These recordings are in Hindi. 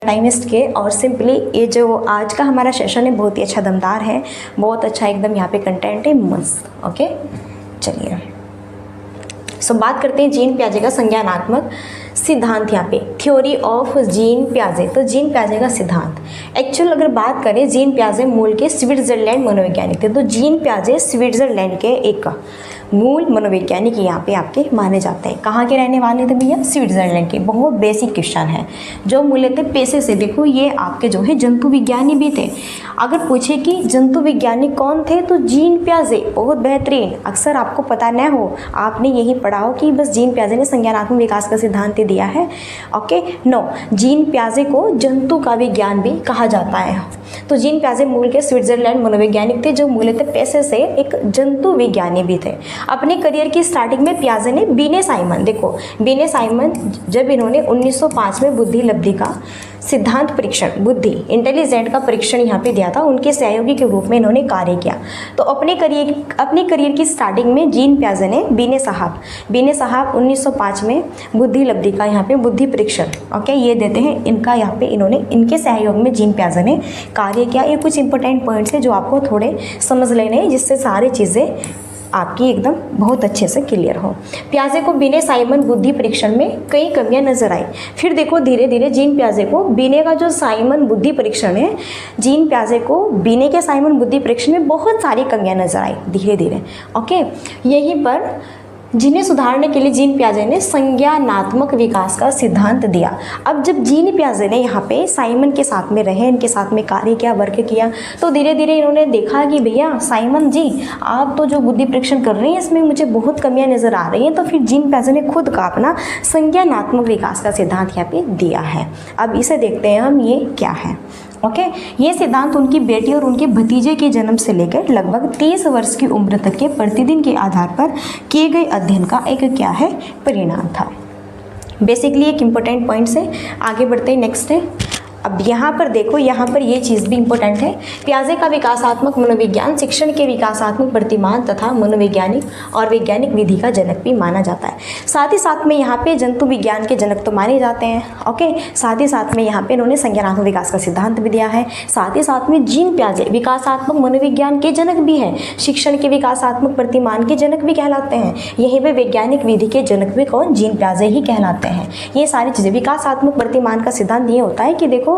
टाइम वेस्ट के। और सिंपली ये जो आज का हमारा सेशन है बहुत ही अच्छा दमदार है, बहुत अच्छा एकदम यहाँ पे कंटेंट है, मस्त। ओके चलिए सो बात करते हैं जीन पियाजे का संज्ञानात्मक सिद्धांत। यहाँ पे थ्योरी ऑफ जीन पियाजे। तो जीन पियाजे का सिद्धांत एक्चुअल अगर बात करें, जीन पियाजे मूल के स्विट्जरलैंड मनोवैज्ञानिक थे। तो जीन पियाजे स्विट्जरलैंड के एक मूल मनोवैज्ञानिक यहाँ पे आपके माने जाते हैं। कहाँ के रहने वाले थे भैया? स्विट्जरलैंड के। बहुत बेसिक क्वेश्चन है जो मूल्य थे पेशे से। देखो ये आपके जो है जंतु विज्ञानी भी थे। अगर पूछे कि जंतु वैज्ञानिक कौन थे तो जीन पियाजे, बहुत बेहतरीन। अक्सर आपको पता न हो, आपने यही पढ़ा हो कि बस जीन पियाजे ने संज्ञानात्मक विकास का सिद्धांत दिया है। ओके नो, जीन पियाजे को जंतु का विज्ञान भी कहा जाता है। तो जीन पियाजे मूल के स्विट्जरलैंड मनोवैज्ञानिक थे जो मूलतः पेशे से एक जंतु विज्ञानी भी थे। अपने करियर की स्टार्टिंग में पियाजे ने बीने साइमन, देखो बीने साइमन जब इन्होंने 1905 में बुद्धि लब्धि का सिद्धांत परीक्षण, बुद्धि इंटेलिजेंट का परीक्षण यहाँ पे दिया था, उनके सहयोगी के रूप में इन्होंने कार्य किया। तो अपने करियर की स्टार्टिंग में जीन पियाजे ने बीने साहब 1905 में बुद्धि लब्धि का यहाँ पे बुद्धि परीक्षण ओके ये देते हैं। इनका यहाँ पे इन्होंने इनके सहयोग में जीन पियाजे ने कार्य किया। ये कुछ इंपॉर्टेंट पॉइंट्स है जो आपको थोड़े समझ लेने हैं, जिससे सारी चीज़ें आपकी एकदम बहुत अच्छे से क्लियर हो। पियाजे को बीने साइमन बुद्धि परीक्षण में कई कमियां नजर आई। फिर देखो धीरे धीरे जीन पियाजे को बीने का जो साइमन बुद्धि परीक्षण है, जीन पियाजे को बीने के साइमन बुद्धि परीक्षण में बहुत सारी कमियां नजर आई धीरे धीरे। ओके यहीं पर जिन्हें सुधारने के लिए जीन पियाजे ने संज्ञानात्मक विकास का सिद्धांत दिया। अब जब जीन पियाजे ने यहाँ पे साइमन के साथ में रहे, इनके साथ में कार्य किया, वर्क किया, तो धीरे धीरे इन्होंने देखा कि भैया साइमन जी आप तो जो बुद्धि परीक्षण कर रहे हैं इसमें मुझे बहुत कमियां नज़र आ रही हैं। तो फिर जीन पियाजे ने खुद का अपना संज्ञानात्मक विकास का सिद्धांत यहाँ पे दिया है। अब इसे देखते हैं हम, ये क्या है। ओके ये सिद्धांत उनकी बेटी और उनके भतीजे के जन्म से लेकर लगभग 30 वर्ष की उम्र तक के प्रतिदिन के आधार पर किए गए अध्ययन का एक क्या है परिणाम था। बेसिकली एक इम्पोर्टेंट पॉइंट से आगे बढ़ते हैं। नेक्स्ट है, अब यहाँ पर देखो, यहाँ पर ये चीज़ भी इम्पोर्टेंट है। पियाजे का विकासात्मक मनोविज्ञान शिक्षण के विकासात्मक प्रतिमान तथा मनोवैज्ञानिक और वैज्ञानिक विधि का जनक भी माना जाता है। साथ ही साथ में यहाँ पे जंतु विज्ञान के जनक तो माने जाते हैं। ओके साथ ही साथ में यहाँ पे इन्होंने संज्ञानात्मक विकास का सिद्धांत भी दिया है। साथ ही साथ में जीन पियाजे विकासात्मक मनोविज्ञान के जनक भी हैं, शिक्षण के विकासात्मक प्रतिमान के जनक भी कहलाते हैं। यहीं पर वैज्ञानिक विधि के जनक भी कौन? जीन पियाजे ही कहलाते हैं। ये सारी चीज़ें, विकासात्मक प्रतिमान का सिद्धांत ये होता है कि देखो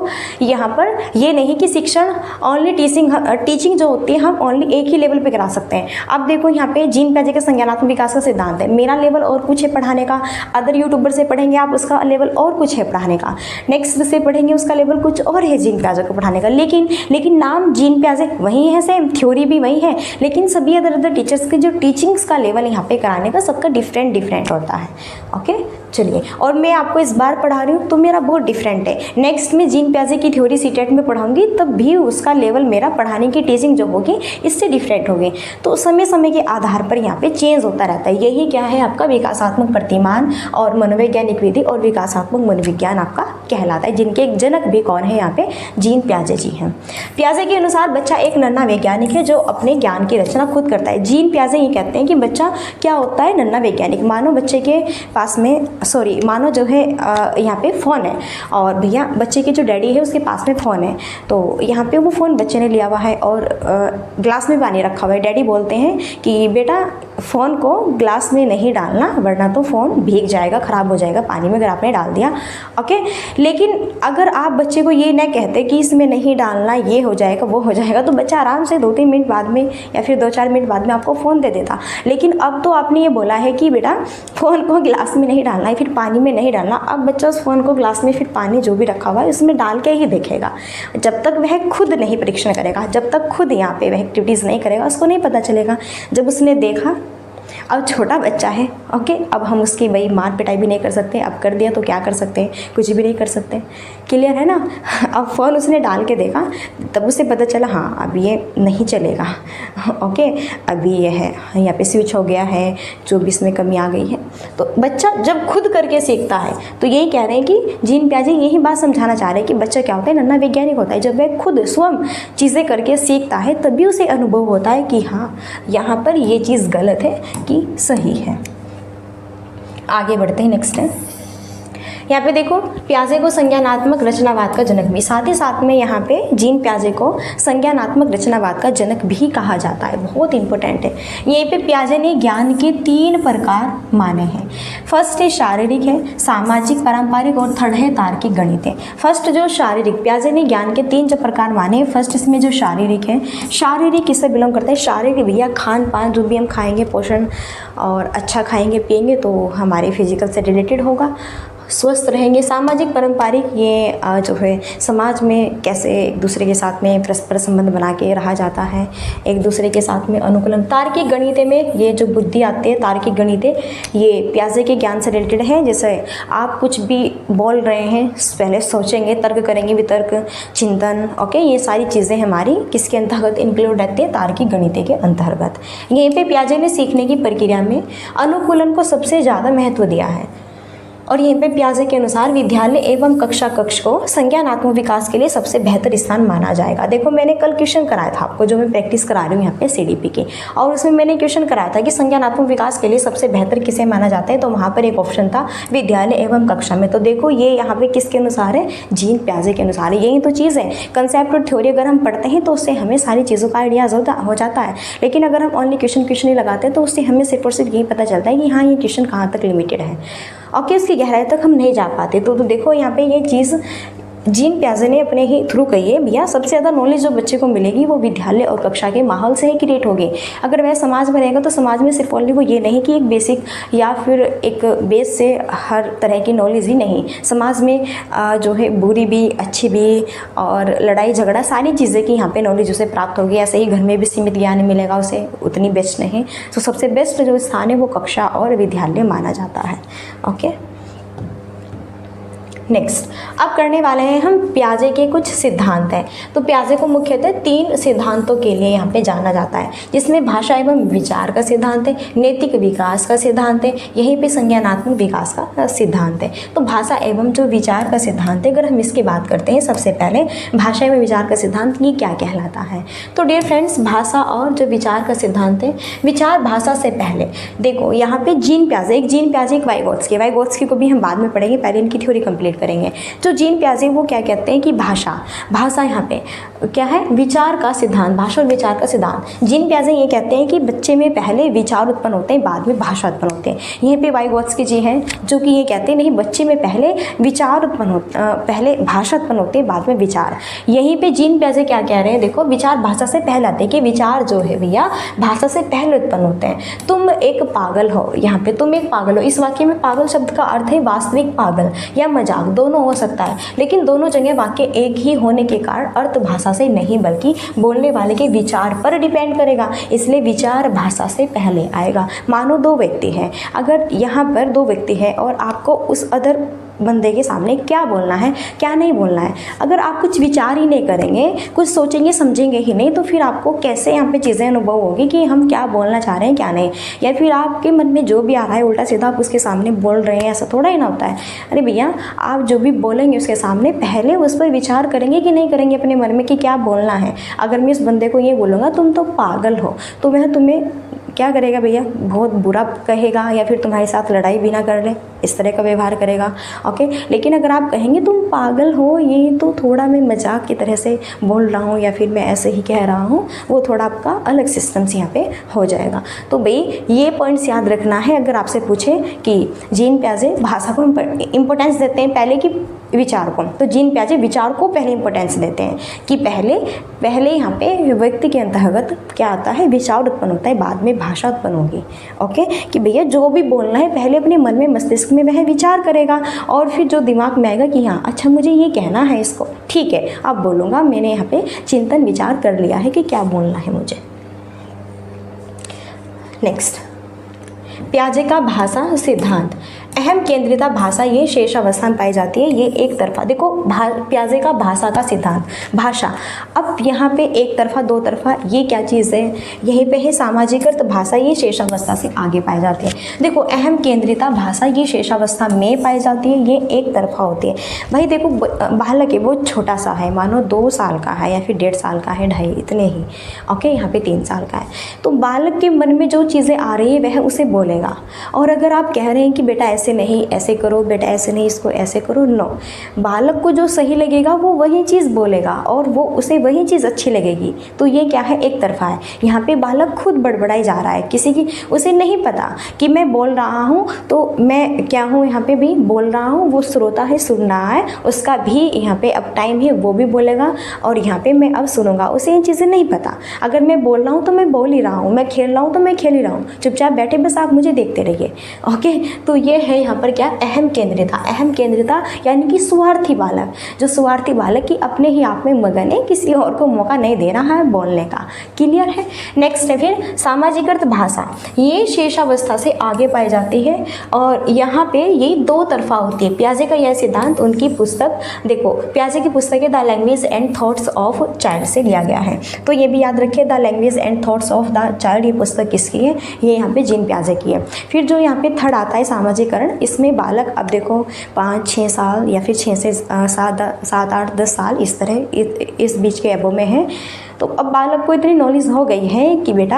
यहाँ पर ये नहीं कि शिक्षण ओनली टीचिंग जो होती है हम ओनली एक ही लेवल पे करा सकते हैं। अब देखो यहाँ पे जीन पियाजे के संज्ञानात्मक विकास का सिद्धांत है, मेरा लेवल और कुछ है पढ़ाने का, अदर यूट्यूबर से पढ़ेंगे आप उसका लेवल और कुछ है पढ़ाने का, नेक्स्ट से पढ़ेंगे उसका लेवल कुछ और है जीन पियाजे को पढ़ाने का। लेकिन नाम जीन पियाजे वही है, सेम थ्योरी भी वही है, लेकिन सभी अदर टीचर्स के जो टीचिंग्स का लेवल यहाँ पे कराने का सबका डिफरेंट होता है। ओके चलिए, और मैं आपको इस बार पढ़ा रही हूँ तो मेरा बहुत डिफरेंट है। नेक्स्ट में जीन पियाजे की थ्योरी सीटेट में पढ़ाऊंगी तब भी उसका लेवल, मेरा पढ़ाने की टीचिंग जो होगी इससे डिफरेंट होगी। तो समय समय के आधार पर यहाँ पे चेंज होता रहता है। यही क्या है आपका विकासात्मक प्रतिमान और मनोवैज्ञानिक विधि और विकासात्मक मनोविज्ञान आपका कहलाता है, जिनके एक जनक भी कौन है यहाँ पे? जीन पियाजे जी हैं। पियाजे के अनुसार बच्चा एक नन्हा वैज्ञानिक है जो अपने ज्ञान की रचना खुद करता है। जीन पियाजे ये कहते हैं कि बच्चा क्या होता है? नन्हा वैज्ञानिक। मानो बच्चे के पास में मानो जो है यहाँ पे फ़ोन है और भैया बच्चे के जो डैडी है उसके पास में फ़ोन है, तो यहाँ पे वो फ़ोन बच्चे ने लिया हुआ है और ग्लास में पानी रखा हुआ है। डैडी बोलते हैं कि बेटा फ़ोन को ग्लास में नहीं डालना वरना तो फ़ोन भीग जाएगा, ख़राब हो जाएगा पानी में अगर आपने डाल दिया। ओके लेकिन अगर आप बच्चे को ये ना कहते कि इसमें नहीं डालना, ये हो जाएगा वो हो जाएगा, तो बच्चा आराम से 2-3 मिनट बाद में या फिर 2-4 मिनट बाद में आपको फ़ोन दे देता। लेकिन अब तो आपने ये बोला है कि बेटा फ़ोन को गिलास में नहीं डालना है, फिर पानी में नहीं डालना। अब बच्चा उस फ़ोन को ग्लास में फिर पानी जो भी रखा हुआ है उसमें डाल के ही देखेगा। जब तक वह खुद नहीं परीक्षण करेगा, जब तक खुद यहाँ पे वह एक्टिविटीज़ नहीं करेगा, उसको नहीं पता चलेगा। जब उसने देखा, अब छोटा बच्चा है, ओके अब हम उसकी भाई मार पिटाई भी नहीं कर सकते, अब कर दिया तो क्या कर सकते हैं? कुछ भी नहीं कर सकते। क्लियर है ना? अब फ़ोन उसने डाल के देखा तब उसे पता चला हाँ अब ये नहीं चलेगा। ओके अभी ये है यहाँ पे स्विच हो गया है, 24 में कमी आ गई है। तो बच्चा जब खुद करके सीखता है, तो यही कह रहे हैं कि जीन पियाजे यही बात समझाना चाह रहे हैं कि बच्चा क्या होता है? नन्हा वैज्ञानिक होता है। जब वह खुद स्वयं चीज़ें करके सीखता है तभी उसे अनुभव होता है कि हाँ यहाँ पर ये चीज़ गलत है कि सही है। आगे बढ़ते हैं। नेक्स्ट है यहाँ पे देखो पियाजे को संज्ञानात्मक रचनावाद का जनक भी, साथ ही साथ में यहाँ पे जीन पियाजे को संज्ञानात्मक रचनावाद का जनक भी कहा जाता है, बहुत इंपॉर्टेंट है। यहीं पे पियाजे ने ज्ञान के 3 प्रकार माने हैं। फर्स्ट है शारीरिक है, सामाजिक, पारंपरिक और थर्ड है तार्किक गणित है। फर्स्ट जो शारीरिक, पियाजे ने ज्ञान के 3 जो प्रकार माने हैं। फर्स्ट इसमें जो शारीरिक है, शारीरिक किससे बिलोंग करता है? शारीरिक भैया खान पान जो भी हम खाएंगे, पोषण और अच्छा खाएंगे पिएंगे तो हमारे फिजिकल से रिलेटेड होगा, स्वस्थ रहेंगे। सामाजिक पारंपरिक ये जो है समाज में कैसे एक दूसरे के साथ में परस्पर संबंध बना के रहा जाता है, एक दूसरे के साथ में अनुकूलन। तार्किक गणित में ये जो बुद्धि आती है, तार्किक गणित ये पियाजे के ज्ञान से रिलेटेड है। जैसे आप कुछ भी बोल रहे हैं, पहले सोचेंगे, तर्क करेंगे, वितर्क, चिंतन, ओके, ये सारी चीज़ें हमारी किसके अंतर्गत इंक्लूड रहती है? तार्किक गणित के अंतर्गत। यहीं पे पियाजे ने सीखने की प्रक्रिया में अनुकूलन को सबसे ज़्यादा महत्व दिया है और यहीं पे पियाजे के अनुसार विद्यालय एवं कक्षा कक्ष को संज्ञानात्मक विकास के लिए सबसे बेहतर स्थान माना जाएगा। देखो मैंने कल क्वेश्चन कराया था आपको, जो मैं प्रैक्टिस करा रही हूँ यहाँ पे सीडीपी की, और उसमें मैंने क्वेश्चन कराया था कि संज्ञानात्मक विकास के लिए सबसे बेहतर किसे माना जाता है, तो वहाँ पर एक ऑप्शन था विद्यालय एवं कक्षा में। तो देखो ये यहाँ पे किसके अनुसार है? जीन पियाजे के अनुसार है। यही तो चीज़ है, कंसेप्ट और थ्योरी अगर हम पढ़ते हैं तो उससे हमें सारी चीज़ों का आइडियाज़ हो जाता है। लेकिन अगर हम ओनली क्वेश्चन ही लगाते हैं तो उससे हमें सिर्फ और सिर्फ यही पता चलता है कि हाँ ये क्वेश्चन कहाँ तक लिमिटेड है, ओके, उसकी गहराई तक हम नहीं जा पाते। तो देखो यहाँ पे ये चीज़ जीन पियाजे ने अपने ही थ्रू कही है भैया, सबसे ज़्यादा नॉलेज जो बच्चे को मिलेगी वो विद्यालय और कक्षा के माहौल से ही क्रिएट होगी। अगर वह समाज में रहेगा तो समाज में सिर्फ ओनली वो ये नहीं कि एक बेसिक या फिर एक बेस से हर तरह की नॉलेज ही नहीं, समाज में जो है बुरी भी अच्छी भी और लड़ाई झगड़ा सारी चीज़ें की यहाँ पे नॉलेज उसे प्राप्त होगी। ऐसे ही घर में भी सीमित ज्ञान मिलेगा उसे, उतनी बेस्ट नहीं। तो सबसे बेस्ट जो स्थान है वो कक्षा और विद्यालय माना जाता है, ओके। नेक्स्ट अब करने वाले हैं हम पियाजे के कुछ सिद्धांत हैं। तो पियाजे को मुख्यतः 3 सिद्धांतों के लिए यहाँ पे जाना जाता है, जिसमें भाषा एवं विचार का सिद्धांत है, नैतिक विकास का सिद्धांत है, यहीं पे संज्ञानात्मक विकास का सिद्धांत है। तो भाषा एवं जो विचार का सिद्धांत है, अगर हम इसकी बात करते हैं सबसे पहले भाषा एवं विचार का सिद्धांत ये क्या कहलाता है। तो डियर फ्रेंड्स, भाषा और जो विचार का सिद्धांत है, विचार भाषा से पहले देखो यहाँ पे जीन पियाजे, एक वाइगोत्स्की को भी हम बाद में पढ़ेंगे, पहले इनकी थ्योरी कंप्लीट करेंगे। जो जीन पियाजे वो क्या कहते हैं कि भाषा यहाँ पे क्या है? विचार का सिद्धांत, भाषा और विचार का सिद्धांत। जीन पियाजे ये कहते हैं कि बच्चे में पहले विचार उत्पन्न होते हैं, बाद में भाषा उत्पन्न होते हैं। यहीं पे वाइगोत्स्की जी हैं जो कि ये कहते हैं नहीं, बच्चे में पहले विचार उत्पन्न होते, पहले भाषा उत्पन्न होती है, बाद में विचार। यहीं पे जीन पियाजे क्या कह रहे हैं? देखो विचार भाषा से पहले आते हैं, कि विचार जो है भैया भाषा से पहले उत्पन्न होते हैं। तुम एक पागल हो, यहाँ पे तुम एक पागल हो, इस वाक्य में पागल शब्द का अर्थ है वास्तविक पागल या मजाक, दोनों हो सकता है, लेकिन दोनों जगह वाक्य एक ही होने के कारण अर्थ भाषा से नहीं बल्कि बोलने वाले के विचार पर डिपेंड करेगा, इसलिए विचार भाषा से पहले आएगा। मानो 2 व्यक्ति हैं, अगर यहाँ पर 2 व्यक्ति हैं और आपको उस अदर बंदे के सामने क्या बोलना है क्या नहीं बोलना है, अगर आप कुछ विचार ही नहीं करेंगे, कुछ सोचेंगे समझेंगे ही नहीं, तो फिर आपको कैसे यहाँ पे चीज़ें अनुभव होगी कि हम क्या बोलना चाह रहे हैं क्या नहीं, या फिर आपके मन में जो भी आ रहा है उल्टा सीधा आप उसके सामने बोल रहे हैं, ऐसा थोड़ा ही ना होता है। अरे भैया आप जो भी बोलेंगे उसके सामने पहले उस पर विचार करेंगे कि नहीं करेंगे अपने मन में कि क्या बोलना है। अगर मैं इस बंदे को ये बोलूँगा तुम तो पागल हो, तो वह तुम्हें क्या करेगा भैया? बहुत बुरा कहेगा या फिर तुम्हारे साथ लड़ाई भी ना कर ले, इस तरह का व्यवहार करेगा, ओके। लेकिन अगर आप कहेंगे तुम पागल हो, ये तो थोड़ा मैं मजाक की तरह से बोल रहा हूँ या फिर मैं ऐसे ही कह रहा हूँ, वो थोड़ा आपका अलग सिस्टम से यहाँ पे हो जाएगा। तो भाई ये पॉइंट्स याद रखना है। अगर आपसे पूछे कि जीन पियाजे भाषा को इम्पोर्टेंस देते हैं पहले कि विचार को, तो जीन पियाजे विचार को पहले इंपॉर्टेंस देते हैं कि पहले यहाँ पे व्यक्ति के अंतर्गत क्या आता है? विचार उत्पन्न होता है, बाद में भाषा उत्पन्न होगी, ओके। कि भैया जो भी बोलना है पहले अपने मन में मस्तिष्क में वह विचार करेगा और फिर जो दिमाग में आएगा कि हाँ अच्छा मुझे ये कहना है इसको, ठीक है अब बोलूँगा, मैंने यहाँ पे चिंतन विचार कर लिया है कि क्या बोलना है मुझे। नेक्स्ट, पियाजे का भाषा सिद्धांत। अहम केंद्रिता भाषा ये शेष अवस्था में पाई जाती है, ये एक तरफा। देखो पियाजे का भाषा का सिद्धांत, भाषा अब यहाँ पे एक तरफा दो तरफा ये क्या चीज़ है? यहीं पे है सामाजिकृत भाषा, ये शेष अवस्था से आगे पाई जाती है। देखो अहम केंद्रिता भाषा ये शेष अवस्था में पाई जाती है, ये एक तरफा होती है। भाई देखो बालक है वो छोटा सा है, मानो 2 साल का है या फिर 1.5 साल का है, 2.5 इतने ही, ओके। यहाँ पे 3 साल का है, तो बालक के मन में जो चीज़ें आ रही है वह उसे बोलेगा। और अगर आप कह रहे हैं कि बेटा ऐसे नहीं, ऐसे करो बेटा, ऐसे नहीं, इसको ऐसे करो, नो। बालक को जो सही लगेगा वो वही चीज़ बोलेगा और वो उसे वही चीज़ अच्छी लगेगी। तो ये क्या है, एक तरफा है। यहाँ पे बालक खुद बड़बड़ाई जा रहा है, किसी की उसे नहीं पता कि मैं बोल रहा हूँ तो मैं क्या हूँ, यहाँ पे भी बोल रहा हूँ, वो श्रोता है, सुन रहा है, उसका भी यहाँ पे अब टाइम है, वो भी बोलेगा और यहाँ पे मैं अब सुनूंगा। उसे ये चीज़ें नहीं पता। अगर मैं बोल रहा हूँ तो मैं बोल ही रहा हूँ, मैं खेल रहा हूँ तो मैं खेल ही रहा हूँ, चुपचाप बैठे बस आप मुझे देखते रहिए। ओके, तो ये है यहाँ पर क्या, अहम केंद्रिता। अहम केंद्रिता यानी कि स्वार्थी बालक, जो स्वार्थी बालक की अपने ही आप में मगन है, किसी और को मौका नहीं दे रहा है बोलने का। क्लियर है। नेक्स्ट है फिर सामाजिकृत भाषा। ये शेषावस्था से आगे पाई जाती है और यहाँ पे यही दो तरफा होती है। पियाजे का यह सिद्धांत उनकी पुस्तक, देखो पियाजे की पुस्तक है the language and thoughts of child से लिया गया है। तो ये भी याद रखिए, the language and thoughts of the child, ये पुस्तक किसकी है, ये यहाँ पे जीन पियाजे की है। फिर जो यहाँ पे थर्ड आता है सामाजिकरण, इसमें बालक अब देखो 5-6 साल या फिर 6 से 7-8-10 साल इस तरह इस बीच के एबो में है। तो अब बालक को इतनी नॉलेज हो गई है कि बेटा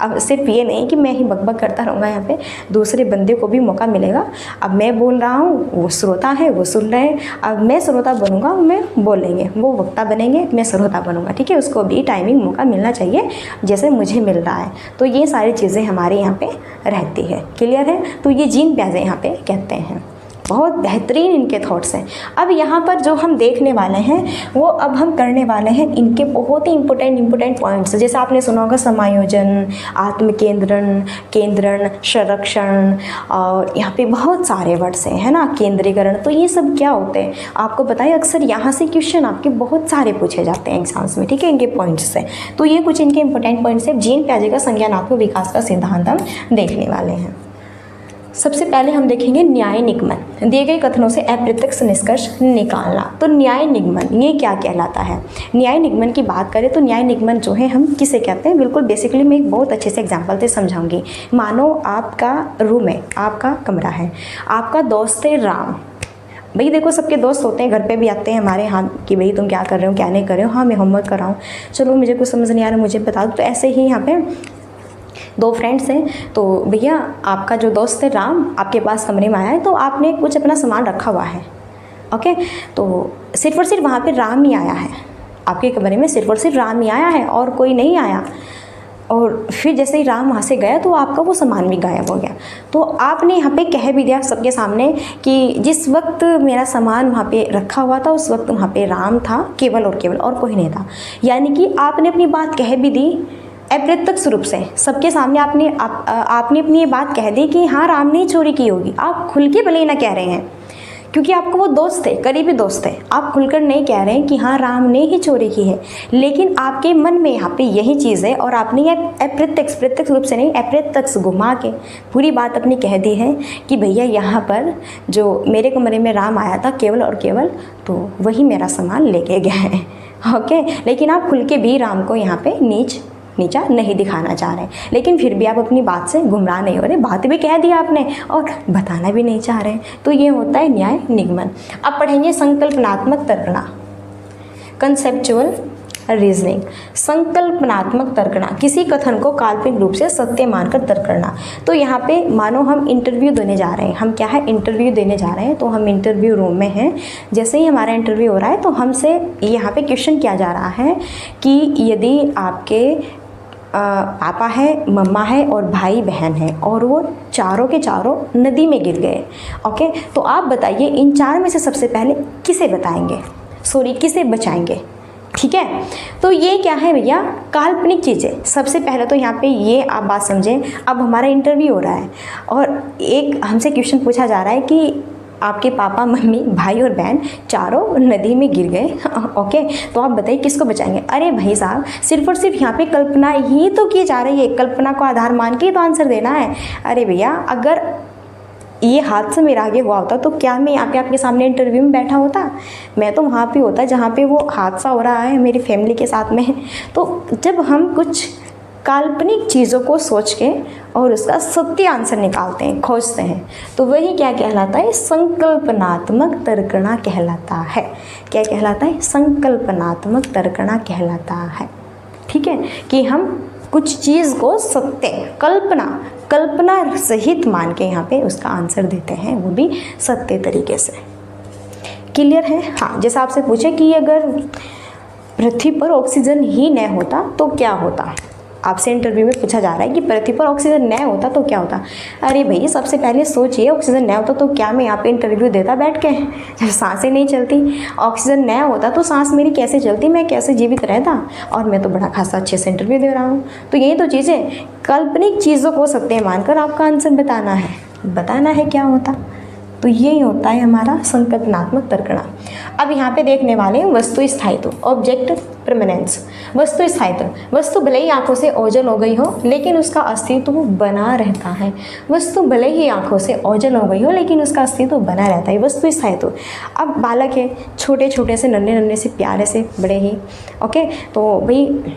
अब सिर्फ ये नहीं कि मैं ही बकबक करता रहूँगा, यहाँ पे दूसरे बंदे को भी मौका मिलेगा। अब मैं बोल रहा हूँ, वो श्रोता है, वो सुन रहे हैं, अब मैं श्रोता बनूंगा, मैं बोलेंगे, वो वक्ता बनेंगे, मैं श्रोता बनूंगा। ठीक है, उसको भी टाइमिंग मौका मिलना चाहिए जैसे मुझे मिल रहा है। तो ये सारी चीज़ें हमारे यहाँ पे रहती है। क्लियर है। तो ये जीन पियाजे यहाँ पे कहते हैं। बहुत बेहतरीन इनके थॉट्स हैं। अब यहाँ पर जो हम देखने वाले हैं वो अब हम करने वाले हैं इनके बहुत ही इंपॉर्टेंट पॉइंट्स। जैसे आपने सुना होगा समायोजन, आत्मकेंद्रण, केंद्रण, संरक्षण, और यहाँ पे बहुत सारे वर्ड्स हैं, है ना, केंद्रीकरण। तो ये सब क्या होते हैं आपको बताइए। अक्सर यहाँ से क्वेश्चन आपके बहुत सारे पूछे जाते हैं एग्जाम्स में। ठीक है, इनके पॉइंट्स से। तो ये कुछ इनके इंपॉर्टेंट पॉइंट्स है। जीन पियाजे का संज्ञानात्मक विकास का सिद्धांत हम देखने वाले हैं। सबसे पहले हम देखेंगे न्याय निगमन। दिए गए कथनों से अप्रत्यक्ष निष्कर्ष निकालना। तो न्याय निगमन ये क्या कहलाता है। न्याय निगमन की बात करें तो न्याय निगमन जो है हम किसे कहते हैं, बिल्कुल बेसिकली मैं एक बहुत अच्छे से एग्जांपल से समझाऊंगी। मानो आपका रूम है, आपका कमरा है, आपका दोस्त है राम। भाई देखो सबके दोस्त होते हैं, घर पे भी आते हैं हमारे, हाँ कि भाई तुम क्या कर रहे हो, क्या नहीं कर रहे हो, हाँ मैं होमवर्क कर रहा हूँ, चलो मुझे कुछ समझ नहीं आ रहा, मुझे बता दो। तो ऐसे ही यहाँ पे दो फ्रेंड्स हैं। तो भैया आपका जो दोस्त है राम आपके पास कमरे में आया है, तो आपने कुछ अपना सामान रखा हुआ है। ओके, तो सिर्फ और सिर्फ वहाँ पे राम ही आया है आपके कमरे में, सिर्फ और सिर्फ राम ही आया है और कोई नहीं आया। और फिर जैसे ही राम वहाँ से गया तो आपका वो सामान भी गायब हो गया। तो आपने यहाँ पे कह भी दिया सबके सामने कि जिस वक्त मेरा सामान वहाँ पे रखा हुआ था उस वक्त वहाँ पे राम था केवल और कोई नहीं था। यानी कि आपने अपनी बात कह भी दी अप्रत्यक्ष रूप से सबके सामने। आपने अपनी ये बात कह दी कि हाँ राम ने ही चोरी की होगी। आप खुल के भले ही ना कह रहे हैं क्योंकि आपको वो दोस्त थे, करीबी दोस्त थे, आप खुलकर नहीं कह रहे हैं कि हाँ राम ने ही चोरी की है, लेकिन आपके मन में यहाँ पे यही चीज़ है और आपने ये प्रत्यक्ष रूप से नहीं, अप्रत्यक्ष घुमा के पूरी बात अपनी कह दी है कि भैया यहाँ पर जो मेरे कमरे में राम आया था केवल और केवल, तो वही मेरा सामान लेके गया है। ओके, लेकिन आप खुल के भी राम को यहाँ पे नीचा नहीं दिखाना चाह रहे, लेकिन फिर भी आप अपनी बात से गुमराह नहीं हो रहे, बात भी कह दिया आपने और बताना भी नहीं चाह रहे। तो ये होता है न्याय निगमन। अब पढ़ेंगे संकल्पनात्मक तर्कना, कंसेप्चुअल रीजनिंग। संकल्पनात्मक तर्कना, किसी कथन को काल्पनिक रूप से सत्य मानकर तर्क करना। तो यहाँ पे मानो हम इंटरव्यू देने जा रहे हैं, हम क्या है इंटरव्यू देने जा रहे हैं, तो हम इंटरव्यू रूम में हैं। जैसे ही हमारा इंटरव्यू हो रहा है तो हमसे यहाँ पे क्वेश्चन किया जा रहा है कि यदि आपके पापा है, मम्मा है और भाई बहन है और वो चारों के चारों नदी में गिर गए, ओके, तो आप बताइए इन चार में से सबसे पहले किसे किसे बचाएंगे। ठीक है, तो ये क्या है भैया, काल्पनिक चीज़ें। सबसे पहले तो यहाँ पे ये आप बात समझें, अब हमारा इंटरव्यू हो रहा है और एक हमसे क्वेश्चन पूछा जा रहा है कि आपके पापा, मम्मी, भाई और बहन चारों नदी में गिर गए। ओके, तो आप बताइए किसको बचाएंगे। अरे भाई साहब, सिर्फ और सिर्फ यहाँ पे कल्पना ही तो की जा रही है, कल्पना को आधार मान के तो आंसर देना है। अरे भैया, अगर ये हादसा मेरा आगे हुआ होता तो क्या मैं यहाँ पे आपके सामने इंटरव्यू में बैठा होता? मैं तो वहाँ पे होता जहाँ पे वो हादसा हो रहा है, मेरी फैमिली के साथ में। तो जब हम कुछ काल्पनिक चीज़ों को सोच के और उसका सत्य आंसर निकालते हैं, खोजते हैं, तो वही क्या कहलाता है, संकल्पनात्मक तर्कना कहलाता है। क्या कहलाता है? संकल्पनात्मक तर्कना कहलाता है। ठीक है, कि हम कुछ चीज़ को सत्य, कल्पना सहित मान के यहाँ पे उसका आंसर देते हैं, वो भी सत्य तरीके से। क्लियर है? हाँ, जैसा आपसे पूछे कि अगर पृथ्वी पर ऑक्सीजन ही न होता तो क्या होता, आपसे इंटरव्यू में पूछा जा रहा है कि पृथ्वी पर ऑक्सीजन न होता तो क्या होता। अरे भाई, सबसे पहले सोचिए, ऑक्सीजन न होता तो क्या मैं यहाँ पे इंटरव्यू देता बैठ के, जब सांसें नहीं चलती, ऑक्सीजन न होता तो सांस मेरी कैसे चलती, मैं कैसे जीवित रहता, और मैं तो बड़ा खासा अच्छे से इंटरव्यू दे रहा हूँ। तो यही तो चीज़ें, काल्पनिक चीज़ों को सत्य मानकर आपका आंसर बताना है क्या होता। तो यही होता है हमारा संकल्पनात्मक तर्कणा। अब यहाँ पे देखने वाले हैं वस्तु स्थायित्व, ऑब्जेक्ट परमानेंस। वस्तु स्थायित्व, वस्तु भले ही आंखों से ओझल हो गई हो लेकिन उसका अस्तित्व बना रहता है। वस्तु भले ही आंखों से ओझल हो गई हो लेकिन उसका अस्तित्व बना रहता है, वस्तु स्थायित्व। अब बालक है, छोटे छोटे से नन्हे से प्यारे से बड़े ही, ओके, तो भाई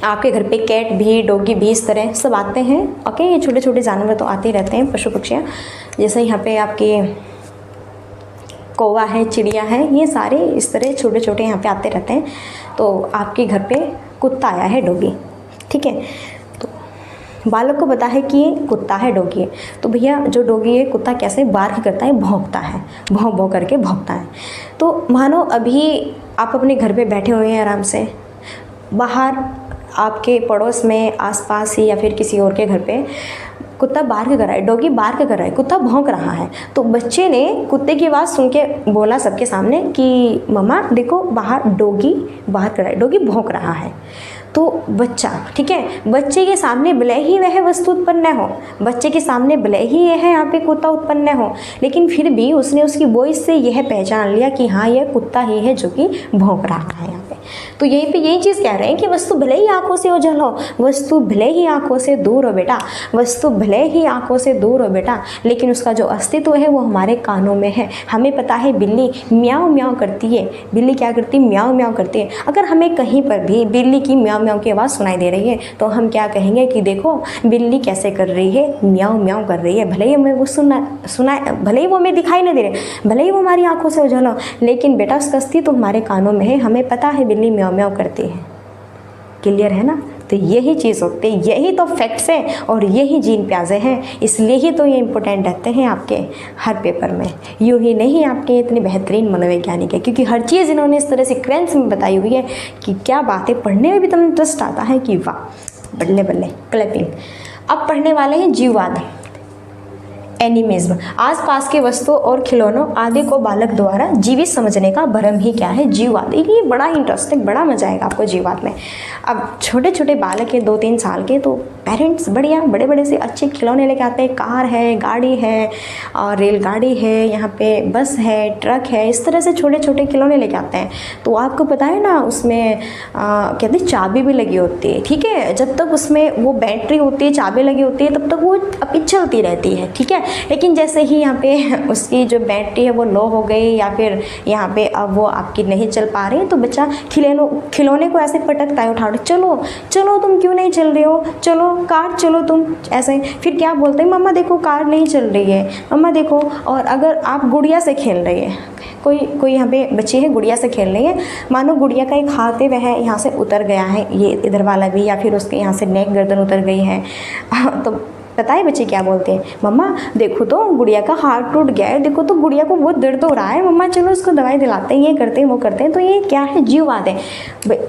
आपके घर पे कैट भी, डॉगी भी, इस तरह सब आते हैं, ओके। ये छोटे छोटे जानवर तो आते ही रहते हैं, पशु पक्षियाँ, जैसे यहाँ पे आपके कौवा है, चिड़िया है, ये सारे इस तरह छोटे छोटे यहाँ पे आते रहते हैं। तो आपके घर पे कुत्ता आया है, डॉगी, ठीक है, तो बालक को पता है कि ये कुत्ता है, डॉगी है। तो भैया जो डॉगी है, कुत्ता कैसे बार्क करता है, भौंकता है, भौं भौं करके भौंकता है। तो मानो अभी आप अपने घर पे बैठे हुए हैं आराम से, बाहर आपके पड़ोस में, आसपास ही या फिर किसी और के घर पे कुत्ता बार्क कर रहा है, डॉगी बार्क कर रहा है, कुत्ता भौंक रहा है। तो बच्चे ने कुत्ते की आवाज़ सुन के बोला सबके सामने कि मम्मा देखो बाहर डॉगी बार्क कर रहा है, डॉगी भौंक रहा है। तो बच्चा, ठीक है, बच्चे के सामने भले ही वह वस्तु उत्पन्न हो, बच्चे के सामने भले ही यह यहाँ पे कुत्ता उत्पन्न हो, लेकिन फिर भी उसने उसकी वॉइस से यह पहचान लिया कि हाँ यह कुत्ता ही है जो कि भौंक रहा है यहाँ पे। तो यहीं पे यही चीज़ कह रहे हैं कि वस्तु भले ही आंखों से ओझल हो, वस्तु भले ही आंखों से दूर हो बेटा, वस्तु भले ही आंखों से दूर हो बेटा, लेकिन उसका जो अस्तित्व है वो हमारे कानों में है। हमें पता है बिल्ली म्याऊं म्याऊं करती है, बिल्ली क्या करती है, म्याऊं म्याऊं करती है। अगर हमें कहीं पर भी बिल्ली की म्याऊं म्याऊं की आवाज़ सुनाई दे रही है तो हम क्या कहेंगे कि देखो बिल्ली कैसे कर रही है, म्याऊं म्याऊं कर रही है। भले ही हमें वो सुना भले ही वो हमें दिखाई नहीं दे रहे, भले ही वो हमारी आंखों से ओझल हो, लेकिन बेटा उसका अस्तित्व तो हमारे कानों में है, हमें पता है बिल्ली म्याऊं म्याऊं करती है। क्लियर है ना? तो यही चीज़ होती है, यही तो फैक्ट्स हैं और यही जीन प्याजे हैं, इसलिए ही तो ये इम्पोर्टेंट रहते हैं आपके हर पेपर में। यूँ ही नहीं आपके इतने बेहतरीन मनोवैज्ञानिक है, क्योंकि हर चीज़ इन्होंने इस तरह सीक्वेंस में बताई हुई है कि क्या बातें पढ़ने में भी तुम्हें इंटरेस्ट आता है कि वाह, बल्ले बल्ले, क्लैपिंग। अब पढ़ने वाले हैं जीववाद, एनिमिज्म। आसपास के वस्तुओं और खिलौनों आदि को बालक द्वारा जीवित समझने का भ्रम ही क्या है, जीववाद। ये बड़ा इंटरेस्टिंग, बड़ा मजा आएगा आपको जीववाद में। अब छोटे छोटे बालक है 2-3 साल के, तो पेरेंट्स बढ़िया बड़े बड़े से अच्छे खिलौने लेके आते हैं, कार है, गाड़ी है, और रेलगाड़ी है, यहाँ पे बस है, ट्रक है, इस तरह से छोटे छोटे खिलौने लेके आते हैं। तो आपको पता है ना उसमें कहते हैं चाबी भी लगी होती है, ठीक है, जब तक उसमें वो बैटरी होती है, चाबी लगी होती है, तब तक वो अभी चलती रहती है, ठीक है। लेकिन जैसे ही यहाँ पे उसकी जो बैटरी है वो लो हो गई या फिर यहाँ पे अब वो आपकी नहीं चल पा रही, तो बच्चा खिलौने को ऐसे पटकता है, उठा चलो चलो तुम क्यों नहीं चल रहे हो, चलो कार चलो तुम, ऐसे। फिर क्या बोलते हैं, मम्मा देखो कार नहीं चल रही है, मम्मा देखो। और अगर आप गुड़िया से खेल रही है, कोई यहाँ पे बच्ची है गुड़िया से खेल रही है, मानो गुड़िया का एक हाथ है वह यहाँ से उतर गया है, ये इधर वाला भी, या फिर उसके यहाँ से नेक गर्दन उतर गई है, तो पता है बच्चे क्या बोलते हैं, मम्मा देखो तो गुड़िया का हाथ टूट गया है, देखो तो गुड़िया को बहुत दर्द हो रहा है, मम्मा चलो उसको दवाई दिलाते हैं, ये करते हैं वो करते हैं। तो ये क्या है, जीववाद है।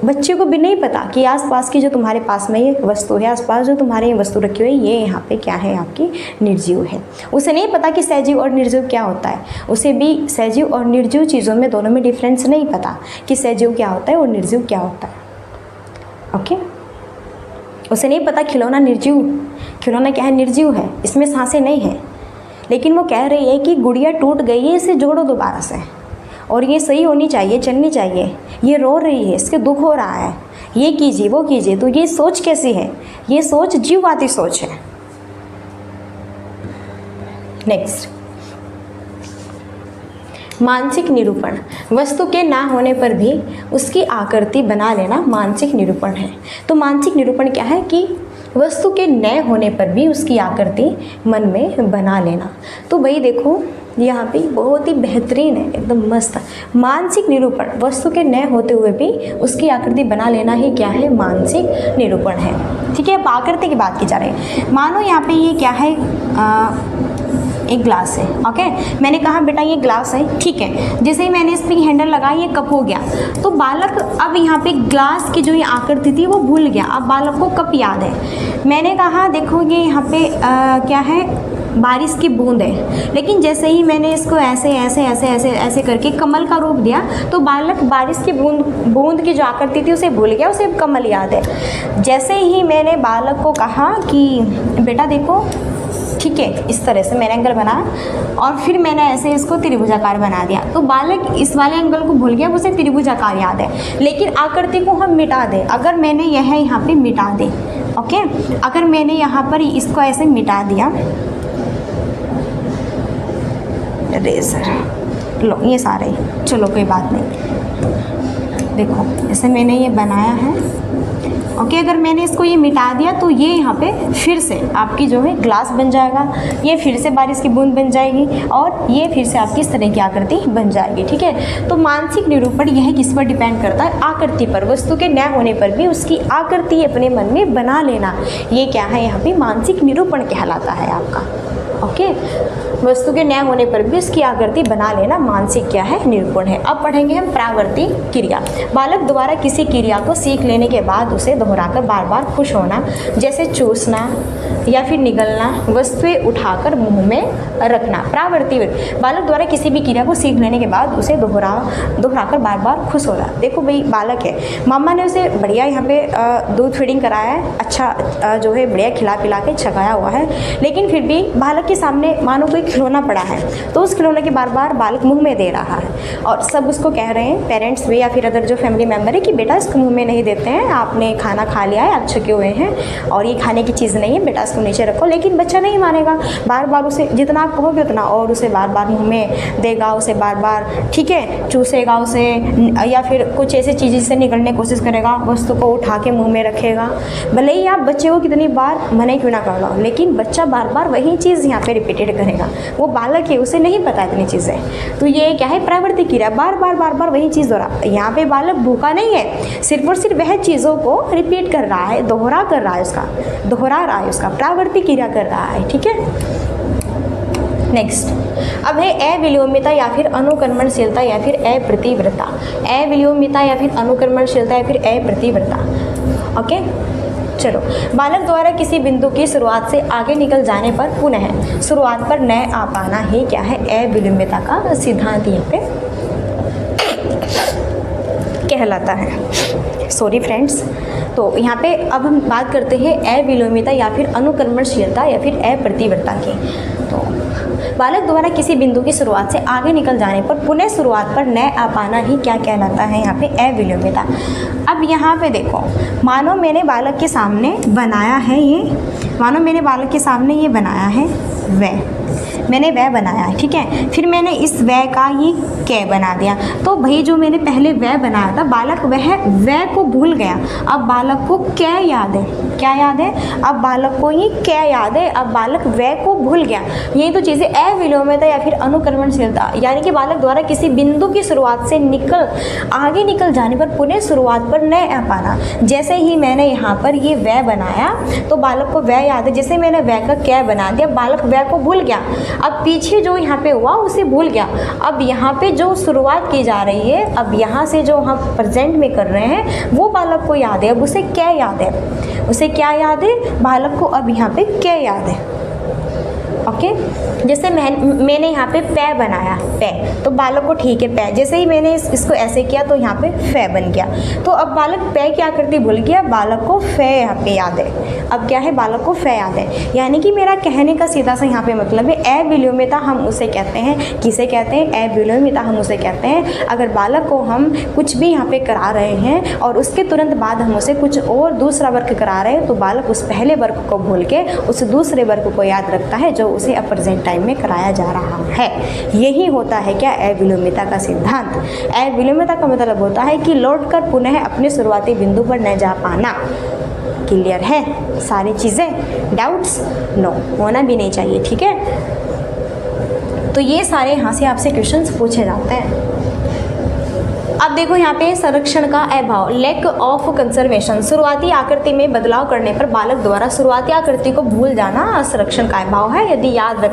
बच्चे को भी नहीं पता कि आसपास की जो तुम्हारे पास में ये वस्तु है, आसपास जो तुम्हारे ये वस्तु रखी हुई है, ये यहाँ पे क्या है, आपकी निर्जीव है। उसे नहीं पता कि सजीव और निर्जीव क्या होता है, उसे भी सजीव और निर्जीव चीज़ों में दोनों में डिफरेंस नहीं पता कि सजीव क्या होता है और निर्जीव क्या होता है, ओके। उसे नहीं पता खिलौना खिलौना क्या है, निर्जीव है, इसमें सांसें नहीं है, लेकिन वो कह रही है कि गुड़िया टूट गई है, इसे जोड़ो दोबारा से, और ये सही होनी चाहिए, चलनी चाहिए, ये रो रही है, इसके दुख हो रहा है, ये कीजिए वो कीजिए। तो ये सोच कैसी है, ये सोच जीववादी सोच है। नेक्स्ट, मानसिक निरूपण। वस्तु के ना होने पर भी उसकी आकृति बना लेना मानसिक निरूपण है। तो मानसिक निरूपण क्या है कि वस्तु के न होने पर भी उसकी आकृति मन में बना लेना। तो भाई देखो, यहाँ पे बहुत ही बेहतरीन है, एकदम मस्त। मानसिक निरूपण, वस्तु के न होते हुए भी उसकी आकृति बना लेना ही क्या है, मानसिक निरूपण है। ठीक है, अब आकृति की बात की जा रही है। मानो यहाँ पे ये क्या है, एक ग्लास है। ओके, मैंने कहा बेटा ये ग्लास है, ठीक है। जैसे ही मैंने इस पर हैंडल लगाया ये कप हो गया, तो बालक अब यहाँ पे ग्लास की जो ये आकृति थी वो भूल गया, अब बालक को कप याद है। मैंने कहा देखो ये यहाँ पे क्या है, बारिश की बूंद है, लेकिन जैसे ही मैंने इसको ऐसे ऐसे ऐसे ऐसे ऐसे करके कमल का रूप दिया, तो बालक बारिश की बूंद की जो आकृति थी उसे भूल गया, उसे कमल याद है। जैसे ही मैंने बालक को कहा कि बेटा देखो, ठीक है, इस तरह से मैंने एंगल बनाया और फिर मैंने ऐसे इसको त्रिभुजाकार बना दिया, तो बालक इस वाले एंगल को भूल गया, उसे त्रिभुजाकार याद है। लेकिन आकृति को हम मिटा दें, अगर मैंने यह यहाँ पे मिटा दी, ओके, अगर मैंने यहाँ पर इसको ऐसे मिटा दिया, रेजर लो ये सारे, चलो कोई बात नहीं, देखो जैसे मैंने ये बनाया है, ओके, अगर मैंने इसको ये मिटा दिया तो ये यहाँ पे फिर से आपकी जो है ग्लास बन जाएगा, ये फिर से बारिश की बूंद बन जाएगी और ये फिर से आपकी इस तरह की आकृति बन जाएगी। ठीक है, तो मानसिक निरूपण यह किस पर डिपेंड करता है, आकृति पर। वस्तु के न होने पर भी उसकी आकृति अपने मन में बना लेना, ये क्या है, यहाँ पे मानसिक निरूपण कहलाता है आपका। ओके, वस्तु के न होने पर भी उसकी आकृति बना लेना मानसिक क्या है, निरूपण है। अब पढ़ेंगे हम प्रावर्ती क्रिया। बालक द्वारा किसी क्रिया को सीख लेने के बाद उसे दोहराकर बार बार खुश होना, जैसे चूसना या फिर निगलना, वस्तुएं उठाकर मुंह में रखना। प्रावर्ती, बालक द्वारा किसी भी क्रिया को सीख लेने के बाद उसे दोहराकर बार बार खुश होना। देखो भाई बालक है, मामा ने उसे बढ़िया यहाँ पे दूध फीडिंग कराया है, अच्छा जो है बढ़िया खिला पिला के छकाया हुआ है, लेकिन फिर भी बालक के सामने मानो कोई खिलौना पड़ा है, तो उस खिलौने के बार बार बालक मुंह में दे रहा है और सब उसको कह रहे हैं, पेरेंट्स भी या फिर अदर जो फैमिली मेम्बर है, कि बेटा इसको मुंह में नहीं देते हैं, आपने खाना खा लिया है, आप छके हुए हैं और ये खाने की चीज़ नहीं है, बेटा इसको नीचे रखो। लेकिन बच्चा नहीं मानेगा, बार बार उसे जितना आप कहोगे उतना और उसे बार बार मुँह में देगा, उसे बार बार, ठीक है, चूसेगा उसे, या फिर कुछ ऐसी चीज़ से निकलने की कोशिश करेगा, वस्तु को उठा के मुँह में रखेगा। भले ही आप बच्चे को कितनी बार मना क्यों ना कर लो, लेकिन बच्चा बार बार वही चीज़ यहाँ पे रिपीटेड करेगा। वो बालक है, उसे नहीं पता इतनी चीज़ें, तो ये क्या है, प्रावर्ती क्रिया, बार बार वही चीज़ दोहरा। यहाँ पे बालक भूखा नहीं है, सिर्फ और सिर्फ वह चीज़ों को रिपीट कर रहा है, दोहरा रहा है उसका, प्रावर्ती क्रिया कर रहा है। ठीक है, नेक्स्ट अब है अविलोम्यता या फिर अनुकर्मणशीलता या फिर अप्रतिव्रता। अविलोम्यता या फिर अनुकर्मणशीलता या फिर अप्रतिव्रता। ओके, चलो, बालक द्वारा किसी बिंदु की शुरुआत से आगे निकल जाने पर पुनः शुरुआत पर न आ पाना ही क्या है, अविलोम्यता का सिद्धांत यहाँ पे कहलाता है। सॉरी फ्रेंड्स, तो यहाँ पे अब हम बात करते हैं अविलोम्यता या फिर अनुकर्मणशीलता या फिर अप्रतिव्रता की। तो बालक द्वारा किसी बिंदु की शुरुआत से आगे निकल जाने पर पुनः शुरुआत पर न आ पाना ही क्या कहलाता है, यहाँ पे अविलोम्यता। अब यहाँ पे देखो, मानो मैंने बालक के सामने बनाया है मैंने वह बनाया है, ठीक है, फिर मैंने इस वह का ये कै बना दिया, तो भाई जो मैंने पहले वह बनाया था, बालक वह को भूल गया, अब बालक को कै याद है, क्या याद है, अब बालक को ये कै याद है, अब बालक वह को भूल गया। यही तो चीज़ें अविलोम्यता या फिर अनुकर्मणशीलता, यानी कि बालक द्वारा किसी बिंदु की शुरुआत से आगे निकल जाने पर पुनः शुरुआत पर न आ पाना। जैसे ही मैंने यहाँ पर ये वह बनाया तो बालक को वह याद है, जैसे मैंने वह का कै बना दिया, बालक वह को भूल गया, अब पीछे जो यहाँ पे हुआ उसे भूल गया। अब यहाँ पे जो शुरुआत की जा रही है, अब यहाँ से जो हम प्रेजेंट में कर रहे हैं वो बालक को याद है, अब उसे क्या याद है, उसे क्या याद है, बालक को अब यहाँ पे क्या याद है। ओके, जैसे मैंने यहाँ पे पै बनाया, पै, तो बालक को ठीक है पै, जैसे ही मैंने इसको ऐसे किया तो यहाँ पे फै बन गया, तो अब बालक पै की आकृति भूल गया, बालक को फै यहाँ पे याद है। अब क्या है, बालक को फै याद है, यानी कि मेरा कहने का सीधा सा यहाँ पे मतलब है अविलोम्यता हम उसे कहते हैं, किसे कहते हैं, अविलोम्यता हम उसे कहते हैं अगर बालक को हम कुछ भी यहाँ पे करा रहे हैं और उसके तुरंत बाद हम उसे कुछ और दूसरा वर्क करा रहे हैं, तो बालक उस पहले वर्क को भूल के उस दूसरे वर्क को याद रखता है जो उसे अब प्रेजेंट टाइम में कराया जा रहा है। यही होता है क्या, अविलोम्यता का सिद्धांत। अविलोम्यता का मतलब होता है कि लौटकर पुनः अपने शुरुआती बिंदु पर न जा पाना। क्लियर है सारी चीज़ें, डाउट्स नो होना भी नहीं चाहिए, ठीक है। तो ये सारे यहाँ से आपसे क्वेश्चंस पूछे जाते हैं। अब देखो यहाँ पे संरक्षण का अभाव, लैक ऑफ कंजर्वेशन, शुरुआती आकृति में बदलाव करने पर बालक द्वारा शुरुआती आकृति को भूल जाना संरक्षण का अभाव है। यदि याद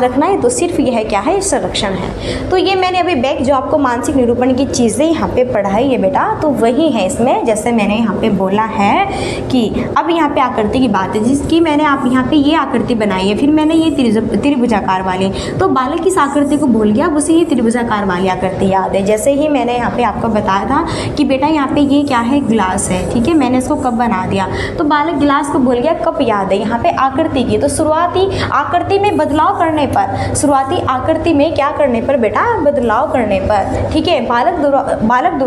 रखना है तो सिर्फ यह क्या है, संरक्षण है। तो ये मैंने अभी बैक जो आपको मानसिक निरूपण की चीज़ें यहाँ पे पढ़ाई है बेटा, तो वही है इसमें। जैसे मैंने यहाँ पे बोला है कि अब यहाँ पे आकृति की बात है, जिसकी मैंने आप यहाँ पे ये आकृति बनाई है, फिर मैंने ये त्रिभुजाकार वाली, तो बालक इस आकृति को भूल गया, अब उसे ये त्रिभुजाकार वाली आकृति याद है। जैसे ही मैंने यहाँ पे आपको बताया था कि बेटा यहाँ पे ये क्या है, ग्लास है, ठीक है, मैंने इसको कप बना दिया, तो बालक गिलास को भूल गया, कप याद है। यहाँ पे आकृति की, तो शुरुआती आकृति में बदलाव करने पर, शुरुआती आकृति में क्या करने पर बेटा, बदलाव करने पर, ठीक है, बालक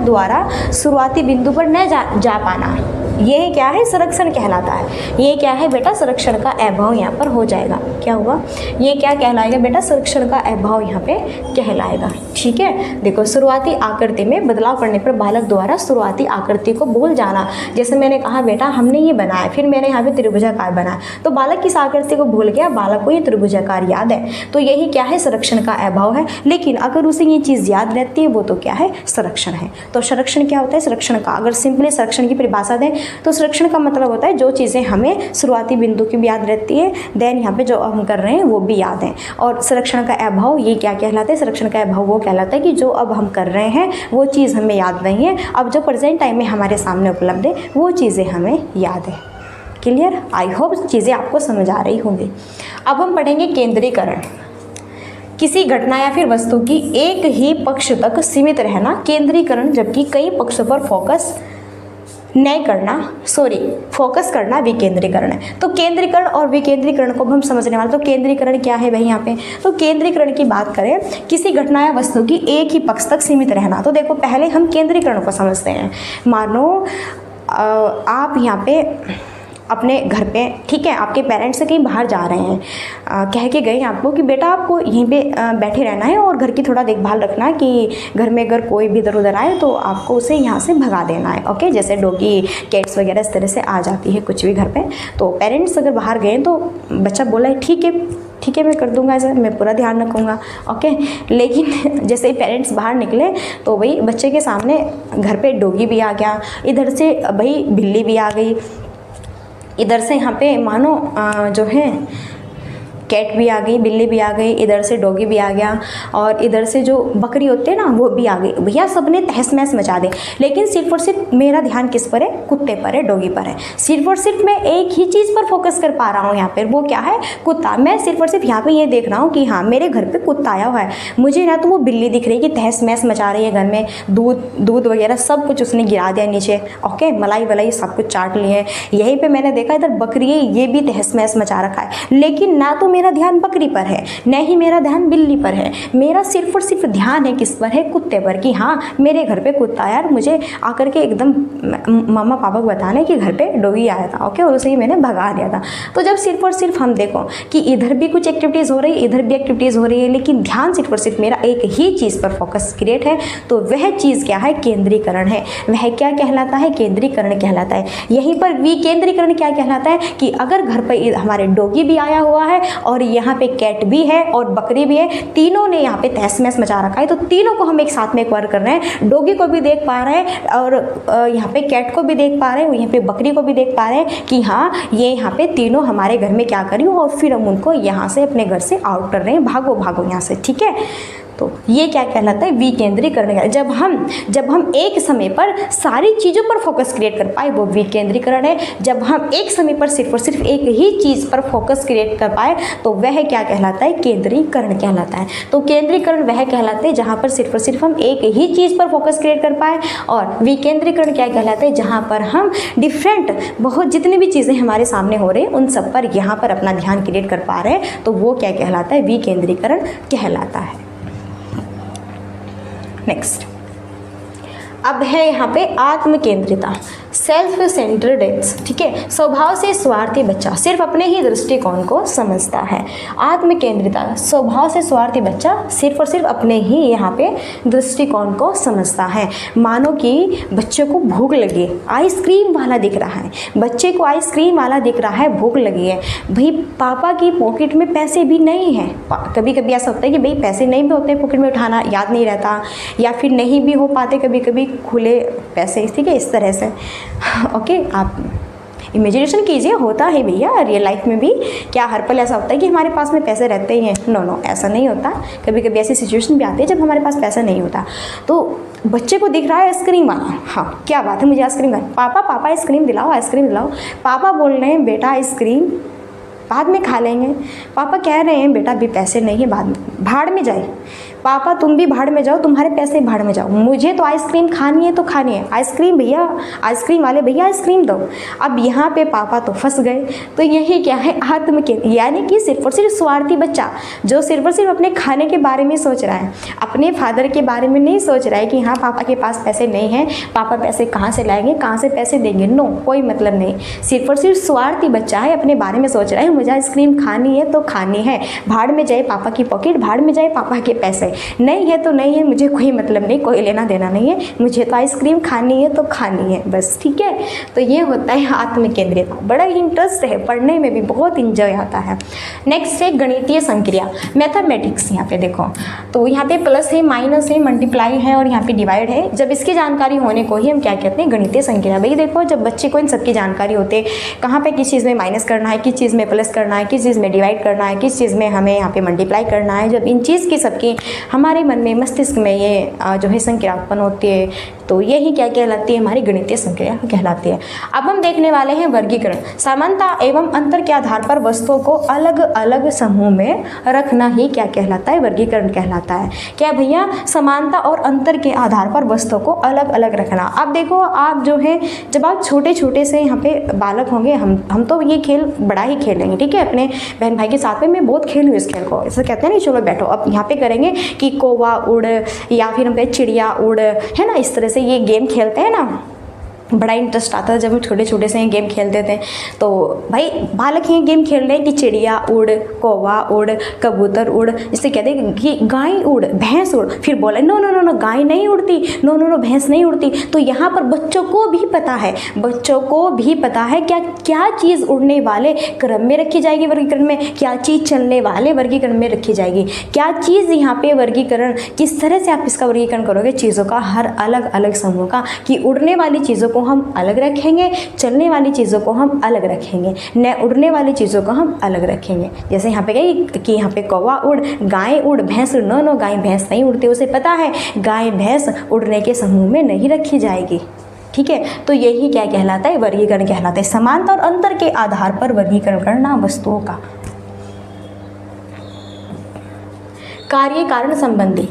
द्वारा शुरुआती बिंदु पर न जा पाना, ये क्या है, संरक्षण कहलाता है। ये क्या है बेटा, संरक्षण का अभाव यहाँ पर हो जाएगा। क्या हुआ, ये क्या कहलाएगा बेटा, संरक्षण का अभाव यहाँ पे कहलाएगा। ठीक है, देखो शुरुआती आकृति में बदलाव करने पर बालक द्वारा शुरुआती आकृति को भूल जाना। जैसे मैंने कहा बेटा हमने ये बनाया, फिर मैंने यहाँ पे त्रिभुजाकार बनाया, तो बालक किस आकृति को भूल गया, बालक को ये त्रिभुजाकार याद है, तो यही क्या है, संरक्षण का अभाव है। लेकिन अगर उसे ये चीज़ याद रहती है, वो तो क्या है, संरक्षण है। तो संरक्षण क्या होता है, संरक्षण का अगर सिंपली संरक्षण की परिभाषा दें तो संरक्षण का मतलब होता है जो चीज़ें हमें शुरुआती बिंदु की भी याद रहती है, देन यहाँ पे जो हम कर रहे हैं वो भी याद है। और संरक्षण का अभाव ये क्या कहलाता है, संरक्षण का अभाव वो कहलाता है कि जो अब हम कर रहे हैं वो चीज़ हमें याद नहीं है, अब जो प्रेजेंट टाइम में हमारे सामने उपलब्ध है वो चीज़ें हमें याद है। क्लियर, आई होप चीज़ें आपको समझ आ रही होंगी। अब हम पढ़ेंगे केंद्रीकरण। किसी घटना या फिर वस्तु की एक ही पक्ष तक सीमित रहना केंद्रीकरण, जबकि कई पक्षों पर फोकस करना विकेंद्रीकरण है। तो केंद्रीकरण और विकेंद्रीकरण को हम समझने वाले, तो केंद्रीकरण क्या है भाई यहाँ पे, तो केंद्रीकरण की बात करें, किसी घटना या वस्तु की एक ही पक्ष तक सीमित रहना। तो देखो पहले हम केंद्रीकरण को समझते हैं। मानो आप यहाँ पे अपने घर पे, ठीक है, आपके पेरेंट्स से कहीं बाहर जा रहे हैं, कह के गए आपको कि बेटा आपको यहीं पे बैठे रहना है और घर की थोड़ा देखभाल रखना है कि घर में अगर कोई भी इधर उधर आए तो आपको उसे यहाँ से भगा देना है। ओके, जैसे डॉगी कैट्स वगैरह इस तरह से आ जाती है कुछ भी घर पे, तो पेरेंट्स अगर बाहर गए तो बच्चा बोला है ठीक है मैं कर दूंगा, ऐसा मैं पूरा ध्यान रखूँगा। ओके, लेकिन जैसे ही पेरेंट्स बाहर निकले तो वही बच्चे के सामने घर पे डॉगी भी आ गया, इधर से भाई बिल्ली भी आ गई, इधर से यहाँ पे मानो जो है कैट भी आ गई, बिल्ली भी आ गई, इधर से डॉगी भी आ गया, और इधर से जो बकरी होते हैं ना वो भी आ गई। भैया सबने तहस महस मचा दे, लेकिन सिर्फ और सिर्फ मेरा ध्यान किस पर है, कुत्ते पर है, डॉगी पर है। सिर्फ और सिर्फ मैं एक ही चीज़ पर फोकस कर पा रहा हूँ यहाँ पर, वो क्या है, कुत्ता। मैं सिर्फ और सिर्फ यहाँ पे ये देख रहा हूँ कि हाँ मेरे घर पर कुत्ता आया हुआ है, मुझे ना तो वो बिल्ली दिख रही है कि तहस महस मचा रही है घर में, दूध वगैरह सब कुछ उसने गिरा दिया नीचे। ओके, मलाई वलाई सब कुछ चाट लिए है। यहीं पर मैंने देखा इधर बकरी है, ये भी तहस महस मचा रखा है, लेकिन ना तो मेरा ध्यान बकरी पर है, न ही मेरा ध्यान बिल्ली पर है, मेरा सिर्फ और सिर्फ ध्यान है किस पर है, कुत्ते पर, कि हाँ मेरे घर पे कुत्ता आया, मुझे आकर के एकदम मामा पापा को बताने कि घर पे डॉगी आया था। ओके, और उसे ही मैंने भगा दिया था। तो जब सिर्फ और सिर्फ हम देखो कि इधर भी कुछ एक्टिविटीज़ हो रही है, इधर भी एक्टिविटीज़ हो रही है, लेकिन ध्यान सिर्फ और सिर्फ मेरा एक ही चीज़ पर फोकस क्रिएट है, तो वह चीज़ क्या है, केंद्रीकरण है। वह क्या कहलाता है, केंद्रीकरण कहलाता है। यहीं पर विकेंद्रीकरण क्या कहलाता है कि अगर घर पर हमारे डॉगी भी आया हुआ है और यहाँ पे कैट भी है और बकरी भी है, तीनों ने यहाँ पे तहस महस मचा रखा है, तो तीनों को हम एक साथ में एक्वायर कर रहे हैं। डॉगी को भी देख पा रहे हैं और यहाँ पे कैट को भी देख पा रहे हैं, यहाँ पे बकरी को भी देख पा रहे हैं कि हाँ ये यहाँ पे तीनों हमारे घर में क्या करी, और फिर हम उनको यहाँ से अपने घर से आउट कर रहे हैं, भागो यहाँ से। ठीक है, तो ये क्या कहलाता है, विकेंद्रीकरण। जब हम एक समय पर सारी चीज़ों पर फोकस क्रिएट कर पाए वो विकेंद्रीकरण है। जब हम एक समय पर सिर्फ और सिर्फ एक ही चीज़ पर फोकस क्रिएट कर पाए तो वह क्या कहलाता है, केंद्रीकरण कहलाता है। तो केंद्रीकरण वह कहलाते हैं जहाँ पर सिर्फ और सिर्फ हम एक ही चीज़ पर फोकस क्रिएट कर पाए, और विकेंद्रीकरण क्या कहलाता है, जहाँ पर हम डिफरेंट बहुत जितनी भी चीज़ें हमारे सामने हो रही हैं उन सब पर यहाँ पर अपना ध्यान क्रिएट कर पा रहे हैं, तो वो क्या कहलाता है, विकेंद्रीकरण कहलाता है। नेक्स्ट, अब है यहाँ पे आत्म केंद्रिता। सेल्फ सेंटर्डनेस, ठीक है, स्वभाव से स्वार्थी बच्चा सिर्फ अपने ही दृष्टिकोण को समझता है। आत्म केंद्रिता, स्वभाव से स्वार्थी बच्चा सिर्फ और सिर्फ अपने ही यहाँ पे दृष्टिकोण को समझता है। मानो कि बच्चे को भूख लगी, आइसक्रीम वाला दिख रहा है, बच्चे को आइसक्रीम वाला दिख रहा है, भूख लगी है, भाई पापा की पॉकेट में पैसे भी नहीं है। कभी कभी ऐसा होता है कि भाई पैसे नहीं भी होते पॉकेट में, उठाना याद नहीं रहता, या फिर नहीं भी हो पाते कभी कभी खुले पैसे, ठीक है, इस तरह से। ओके, आप इमेजिनेशन कीजिए, होता है भैया रियल लाइफ में भी। क्या हर पल ऐसा होता है कि हमारे पास में पैसे रहते ही हैं? नो, ऐसा नहीं होता। कभी कभी ऐसी सिचुएशन भी आती है जब हमारे पास पैसा नहीं होता। तो बच्चे को दिख रहा है आइसक्रीम वाला, हाँ क्या बात है, मुझे आइसक्रीम पापा आइसक्रीम दिलाओ, आइसक्रीम दिलाओ। पापा बोल रहे हैं बेटा आइसक्रीम बाद में खा लेंगे। पापा कह रहे हैं बेटा अभी पैसे नहीं है, बाद में। भाड़ में जाए पापा, तुम भी भाड़ में जाओ, तुम्हारे पैसे भाड़ में जाओ, मुझे तो आइसक्रीम खानी है तो खानी है। आइसक्रीम भैया, आइसक्रीम वाले भैया आइसक्रीम दो। अब यहाँ पे पापा तो फंस गए। तो यही क्या है, आत्म केंद्रित, यानी कि सिर्फ और सिर्फ स्वार्थी बच्चा जो सिर्फ और सिर्फ अपने खाने के बारे में सोच रहा है, अपने फादर के बारे में नहीं सोच रहा है कि हाँ पापा के पास पैसे नहीं हैं, पापा पैसे कहाँ से लाएंगे, कहाँ से पैसे देंगे। नो, कोई मतलब नहीं। सिर्फ और सिर्फ स्वार्थी बच्चा है, अपने बारे में सोच रहा है मुझे आइसक्रीम खानी है तो खानी है। भाड़ में जाए पापा की पॉकेट, भाड़ में जाए पापा के पैसे, नहीं है तो नहीं है, मुझे कोई मतलब नहीं, कोई लेना देना नहीं है, मुझे तो आइसक्रीम खानी है तो खानी है बस, ठीक है। तो ये होता है आत्म केंद्रित। बड़ा इंटरेस्ट है, पढ़ने में भी बहुत इंजॉय आता है। नेक्स्ट है गणितीय संक्रिया, मैथमेटिक्स। यहाँ पे देखो तो यहाँ पे प्लस है, माइनस है, मल्टीप्लाई है और यहाँ पे डिवाइड है। जब इसकी जानकारी होने को ही हम क्या कहते हैं, गणितीय संक्रिया। भाई देखो जब बच्चे को इन सबकी जानकारी होती है, कहाँ पे किस चीज़ में माइनस करना है, किस चीज़ में प्लस करना है, किस चीज़ में डिवाइड करना है, किस चीज़ में हमें यहाँ पे मल्टीप्लाई करना है, जब इन चीज़ की सबकी हमारे मन में, मस्तिष्क में ये जो है संक्रिया उत्पन्न होती है, तो यही क्या कहलाती है, हमारी गणितीय संक्रिया कहलाती है। अब हम देखने वाले हैं वर्गीकरण। समानता एवं अंतर के आधार पर वस्तुओं को अलग अलग समूह में रखना ही क्या कहलाता है, वर्गीकरण कहलाता है। क्या भैया, समानता और अंतर के आधार पर वस्तुओं को अलग अलग रखना। अब देखो आप जो है, जब आप छोटे छोटे से यहाँ पे बालक होंगे, हम तो ये खेल बड़ा ही खेलेंगे, ठीक है, अपने बहन भाई के साथ में। मैं बहुत खेल हूँ इस खेल को, ऐसा कहते हैं नहीं, चलो बैठो अब यहाँ पे करेंगे कि कौवा उड़, या फिर हम कहें चिड़िया उड़, है ना, इस तरह से ये गेम खेलते हैं ना। बड़ा इंटरेस्ट आता है जब हम छोटे छोटे से गेम खेलते थे। तो भाई बालक ये गेम खेल रहे हैं कि चिड़िया उड़, कौवा उड़, कबूतर उड़, इससे कहते हैं कि गाय उड़, भैंस उड़। फिर बोला नो नो नो नो, गाय नहीं उड़ती, नो नो नो, भैंस नहीं उड़ती। तो यहाँ पर बच्चों को भी पता है, बच्चों को भी पता है क्या क्या चीज़ उड़ने वाले क्रम में रखी जाएगी वर्गीकरण में, क्या चीज़ चलने वाले वर्गीकरण में रखी जाएगी, क्या चीज़ यहाँ पे वर्गीकरण, किस तरह से आप इसका वर्गीकरण करोगे चीज़ों का, हर अलग अलग समूह का, कि उड़ने वाली चीज़ों को हम अलग रखेंगे, चलने वाली चीज़ों को हम अलग रखेंगे, न उड़ने वाली चीज़ों को हम अलग रखेंगे। जैसे यहाँ पे क्या कि यहाँ पे कौवा उड़, गाय उड़, भैंस उड़। नो नो, गाय भैंस नहीं उड़ती, उसे पता है गाय भैंस उड़ने के समूह में नहीं रखी जाएगी, ठीक है। तो यही क्या कहलाता है, वर्गीकरण कहलाता है। समानता और अंतर के आधार पर वर्गीकरण करना वस्तुओं का। कार्य कारण संबंधी,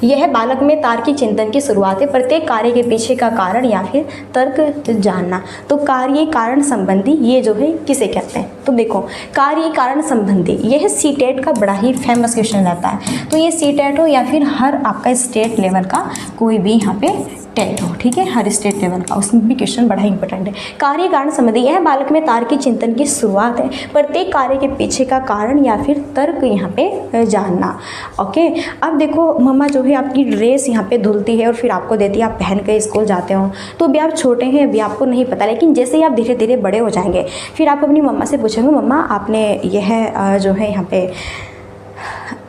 यह बालक में तार्किक चिंतन की शुरुआत है। प्रत्येक कार्य के पीछे का कारण या फिर तर्क जानना। तो कार्य कारण संबंधी ये जो है किसे कहते हैं, तो देखो कार्य कारण संबंधी यह सीटेट का बड़ा ही फेमस क्वेश्चन रहता है। तो ये सीटेट हो या फिर हर आपका स्टेट लेवल का कोई भी यहाँ पे टेट हो, ठीक है, हर स्टेट लेवल का, उसमें भी क्वेश्चन बड़ा ही इंपॉर्टेंट है। कार्य कारण संबंधी यह बालक में तार्किक चिंतन की शुरुआत है। प्रत्येक कार्य के पीछे का कारण या फिर तर्क यहाँ पे जानना। ओके, अब देखो मम्मा जो है आपकी ड्रेस यहाँ पे धुलती है और फिर आपको देती है, आप पहन के स्कूल जाते हो। तो अभी आप छोटे हैं, अभी आपको नहीं पता, लेकिन जैसे ही आप धीरे धीरे बड़े हो जाएंगे, फिर आप अपनी मम्मा से पूछेंगे मम्मा आपने यह जो है यहाँ पे